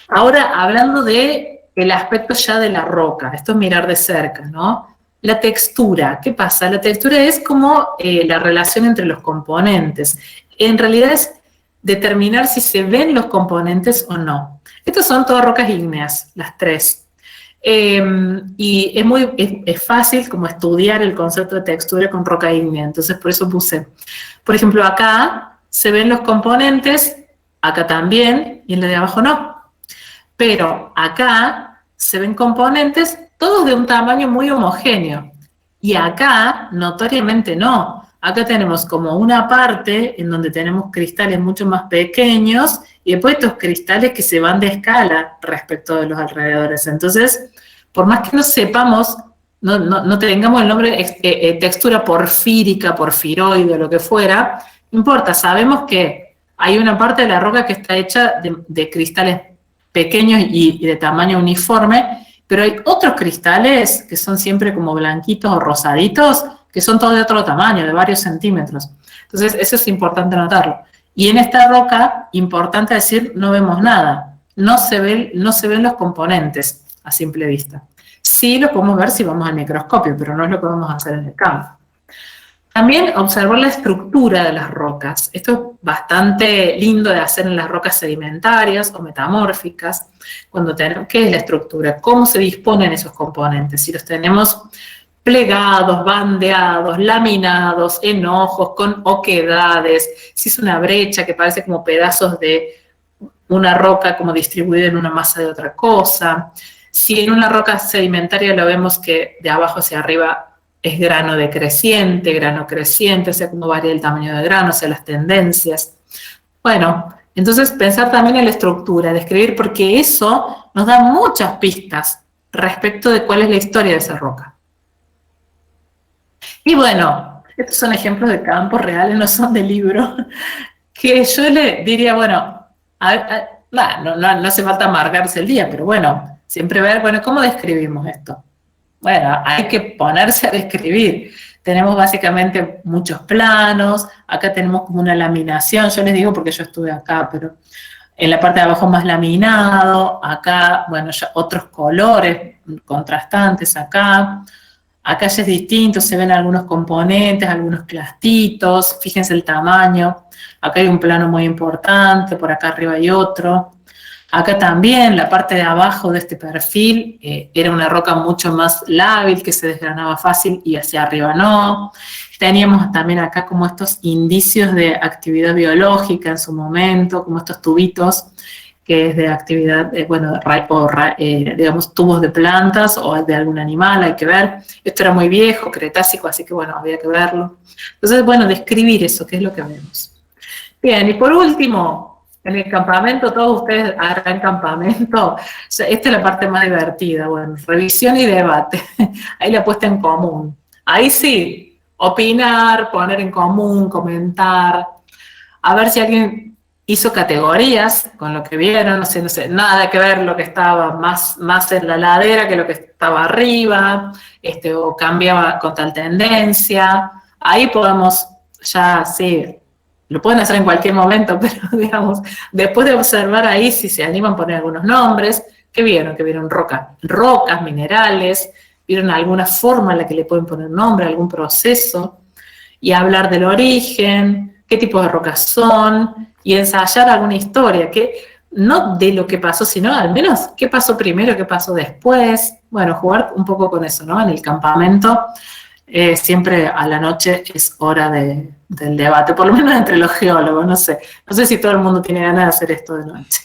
Ahora, hablando de el aspecto ya de la roca, esto es mirar de cerca, ¿no? La textura, ¿qué pasa? La textura es como la relación entre los componentes. En realidad es determinar si se ven los componentes o no. Estas son todas rocas ígneas, las tres. Y es fácil como estudiar el concepto de textura con roca ígnea, entonces por eso puse, por ejemplo, acá se ven los componentes, acá también, y en la de abajo no. Pero acá se ven componentes todos de un tamaño muy homogéneo. Y acá, notoriamente no. Acá tenemos como una parte en donde tenemos cristales mucho más pequeños y después estos cristales que se van de escala respecto de los alrededores. Entonces, por más que no sepamos, no tengamos el nombre textura porfírica, porfiroide o lo que fuera, no importa, sabemos que hay una parte de la roca que está hecha de cristales pequeños y de tamaño uniforme, pero hay otros cristales que son siempre como blanquitos o rosaditos, que son todos de otro tamaño, de varios centímetros. Entonces, eso es importante notarlo. Y en esta roca, importante decir, no vemos nada. No se ven los componentes a simple vista. Sí los podemos ver si vamos al microscopio, pero no es lo que vamos a hacer en el campo. También observar la estructura de las rocas. Esto es bastante lindo de hacer en las rocas sedimentarias o metamórficas. ¿Qué es la estructura? ¿Cómo se disponen esos componentes? Si los tenemos plegados, bandeados, laminados, en ojos, con oquedades, si es una brecha que parece como pedazos de una roca como distribuida en una masa de otra cosa. Si en una roca sedimentaria lo vemos que de abajo hacia arriba es grano decreciente, grano creciente, o sea, cómo varía el tamaño de grano, o sea, las tendencias. Bueno, entonces pensar también en la estructura, describir, porque eso nos da muchas pistas respecto de cuál es la historia de esa roca. Y bueno, estos son ejemplos de campos reales, no son de libro, que yo le diría, bueno, no hace falta amargarse el día, pero bueno, siempre ver, bueno, ¿cómo describimos esto? Bueno, hay que ponerse a describir. Tenemos básicamente muchos planos, acá tenemos como una laminación, yo les digo porque yo estuve acá, pero en la parte de abajo más laminado, acá, bueno, ya otros colores contrastantes acá ya es distinto, se ven algunos componentes, algunos clastitos, fíjense el tamaño, acá hay un plano muy importante, por acá arriba hay otro. Acá también, la parte de abajo de este perfil, era una roca mucho más lábil, que se desgranaba fácil y hacia arriba no. Teníamos también acá como estos indicios de actividad biológica en su momento, como estos tubitos, que es de actividad, digamos, tubos de plantas o de algún animal, hay que ver. Esto era muy viejo, cretácico, así que bueno, había que verlo. Entonces, bueno, describir eso, qué es lo que vemos. Bien, y por último, en el campamento, todos ustedes harán campamento. Esta es la parte más divertida, bueno, revisión y debate. Ahí la puesta en común. Ahí sí, opinar, poner en común, comentar, a ver si alguien hizo categorías con lo que vieron, no sé, nada que ver lo que estaba más en la ladera que lo que estaba arriba, o cambiaba con tal tendencia. Ahí podemos ya, sí, lo pueden hacer en cualquier momento, pero digamos, después de observar ahí, si se animan a poner algunos nombres, ¿qué vieron? Que vieron rocas, minerales, vieron alguna forma en la que le pueden poner nombre, algún proceso, y hablar del origen, qué tipo de rocas son, y ensayar alguna historia, que no de lo que pasó, sino al menos qué pasó primero, qué pasó después. Bueno, jugar un poco con eso, ¿no? En el campamento, siempre a la noche es hora del debate, por lo menos entre los geólogos, no sé si todo el mundo tiene ganas de hacer esto de noche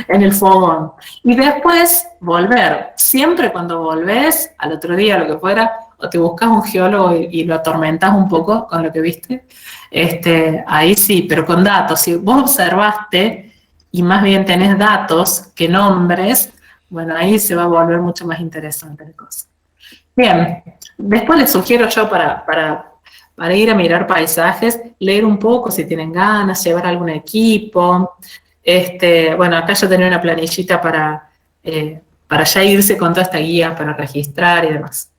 en el fogón. Y después volver. Siempre cuando volvés, al otro día, lo que fuera, o te buscas un geólogo y lo atormentas un poco con lo que viste, ahí sí, pero con datos. Si vos observaste y más bien tenés datos que nombres, bueno, ahí se va a volver mucho más interesante la cosa. Bien, después les sugiero yo para ir a mirar paisajes, leer un poco si tienen ganas, llevar algún equipo. Bueno, acá yo tenía una planillita para ya irse con toda esta guía para registrar y demás.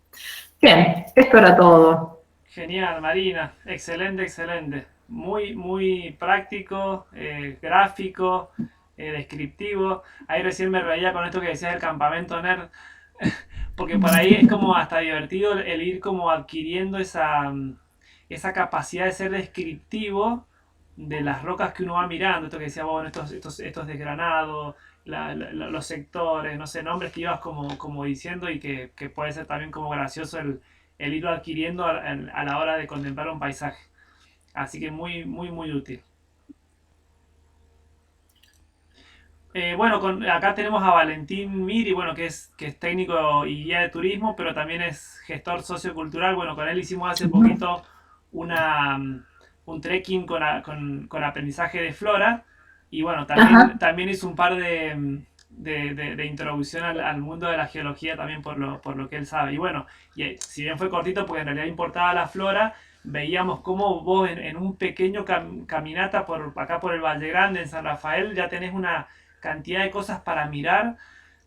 Bien, esto era todo.
Genial, Marina. Excelente, excelente. Muy, muy práctico, gráfico, descriptivo. Ahí recién me reía con esto que decías del campamento nerd. Porque por ahí es como hasta divertido el ir como adquiriendo esa capacidad de ser descriptivo de las rocas que uno va mirando. Esto que decía, bueno, estos desgranados, los sectores, no sé, nombres que ibas como diciendo y que puede ser también como gracioso el irlo adquiriendo a la hora de contemplar un paisaje. Así que muy, muy, muy útil. Bueno, acá tenemos a Valentín Miri, bueno, que es técnico y guía de turismo, pero también es gestor sociocultural. Bueno, con él hicimos hace poquito una, un trekking con aprendizaje de flora. Y bueno,
Ajá.
también hizo un par de introducción al mundo de la geología también por lo que él sabe. Y bueno, si bien fue cortito porque en realidad importaba la flora, veíamos cómo vos en un pequeño caminata acá por el Valle Grande, en San Rafael, ya tenés una cantidad de cosas para mirar,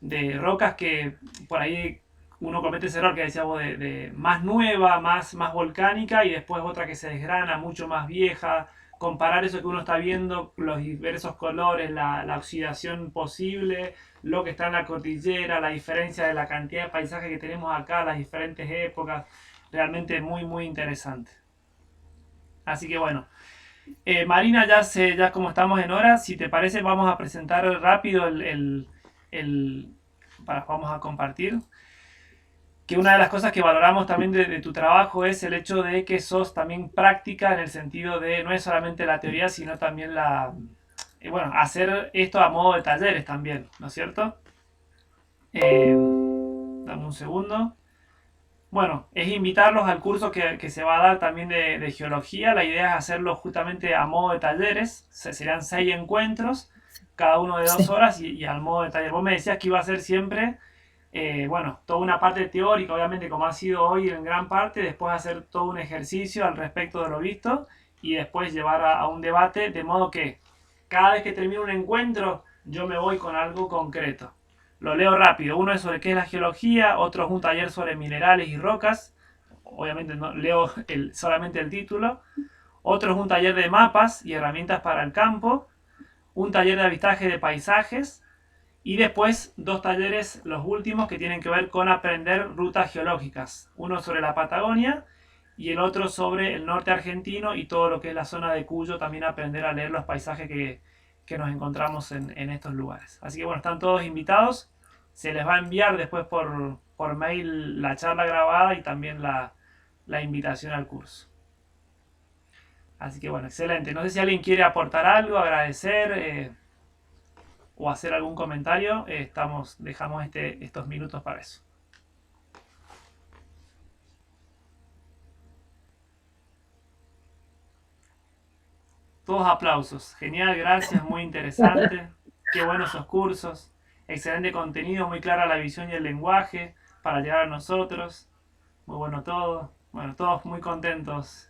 de rocas que por ahí uno comete ese error que decía vos, de más nueva, más volcánica, y después otra que se desgrana, mucho más vieja. Comparar eso que uno está viendo, los diversos colores, la oxidación posible, lo que está en la cordillera, la diferencia de la cantidad de paisajes que tenemos acá, las diferentes épocas, realmente muy, muy interesante. Así que bueno, Marina, ya como estamos en hora, si te parece, vamos a presentar rápido vamos a compartir. Que una de las cosas que valoramos también de tu trabajo es el hecho de que sos también práctica en el sentido de no es solamente la teoría, sino también bueno, hacer esto a modo de talleres también, ¿no es cierto? Dame un segundo. Bueno, es invitarlos al curso que se va a dar también de geología. La idea es hacerlo justamente a modo de talleres. Serían 6 encuentros, cada uno de dos
Sí.
horas y al modo de taller. Vos me decías que iba a ser siempre, bueno, toda una parte teórica, obviamente como ha sido hoy en gran parte, después hacer todo un ejercicio al respecto de lo visto y después llevar a un debate, de modo que cada vez que termine un encuentro yo me voy con algo concreto. Lo leo rápido. Uno es sobre qué es la geología, otro es un taller sobre minerales y rocas. Obviamente no leo solamente el título. Otro es un taller de mapas y herramientas para el campo. Un taller de avistaje de paisajes. Y después 2 talleres, los últimos, que tienen que ver con aprender rutas geológicas. Uno sobre la Patagonia y el otro sobre el norte argentino y todo lo que es la zona de Cuyo. También aprender a leer los paisajes que nos encontramos en estos lugares. Así que bueno, están todos invitados. Se les va a enviar después por mail la charla grabada y también la invitación al curso. Así que bueno, excelente. No sé si alguien quiere aportar algo, agradecer o hacer algún comentario. Dejamos estos minutos para eso. Todos aplausos. Genial, gracias, muy interesante. Qué buenos esos cursos. Excelente contenido, muy clara la visión y el lenguaje para llegar a nosotros. Muy bueno todo. Bueno, todos muy contentos.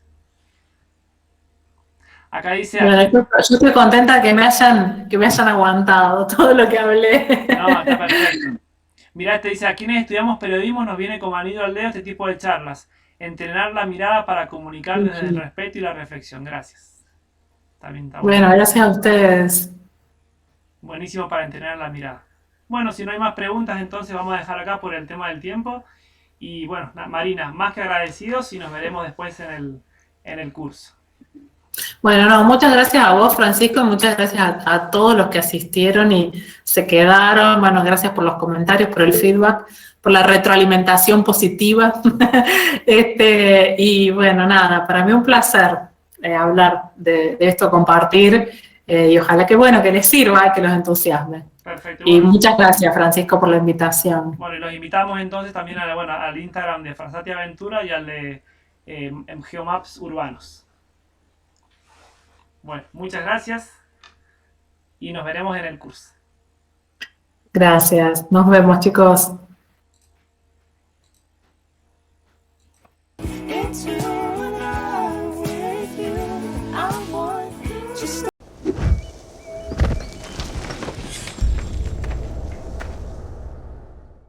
Acá dice
Bueno,
aquí,
yo estoy contenta que me hayan aguantado todo lo que hablé.
no, está perfecto. Mirá, te dice, a quienes estudiamos periodismo nos viene como anillo al dedo este tipo de charlas. Entrenar la mirada para comunicar desde el respeto y la reflexión. Gracias. También está
Bueno,
bueno.
gracias a ustedes.
Buenísimo para entrenar la mirada. Bueno, si no hay más preguntas, entonces vamos a dejar acá por el tema del tiempo. Y bueno, Marina, más que agradecidos y nos veremos después en el curso.
Bueno, no, muchas gracias a vos, Francisco, y muchas gracias a todos los que asistieron y se quedaron. Bueno, gracias por los comentarios, por el feedback, por la retroalimentación positiva. Y bueno, nada, para mí un placer hablar de esto, compartir, y ojalá que bueno, que les sirva, que los entusiasme.
Perfecto.
Y
Bueno,
muchas gracias, Francisco, por la invitación.
bueno, y los invitamos entonces también bueno, al Instagram de Fransati Aventura y al de Geomaps Urbanos. Bueno, muchas gracias y nos veremos en el curso.
Gracias. Nos vemos, chicos.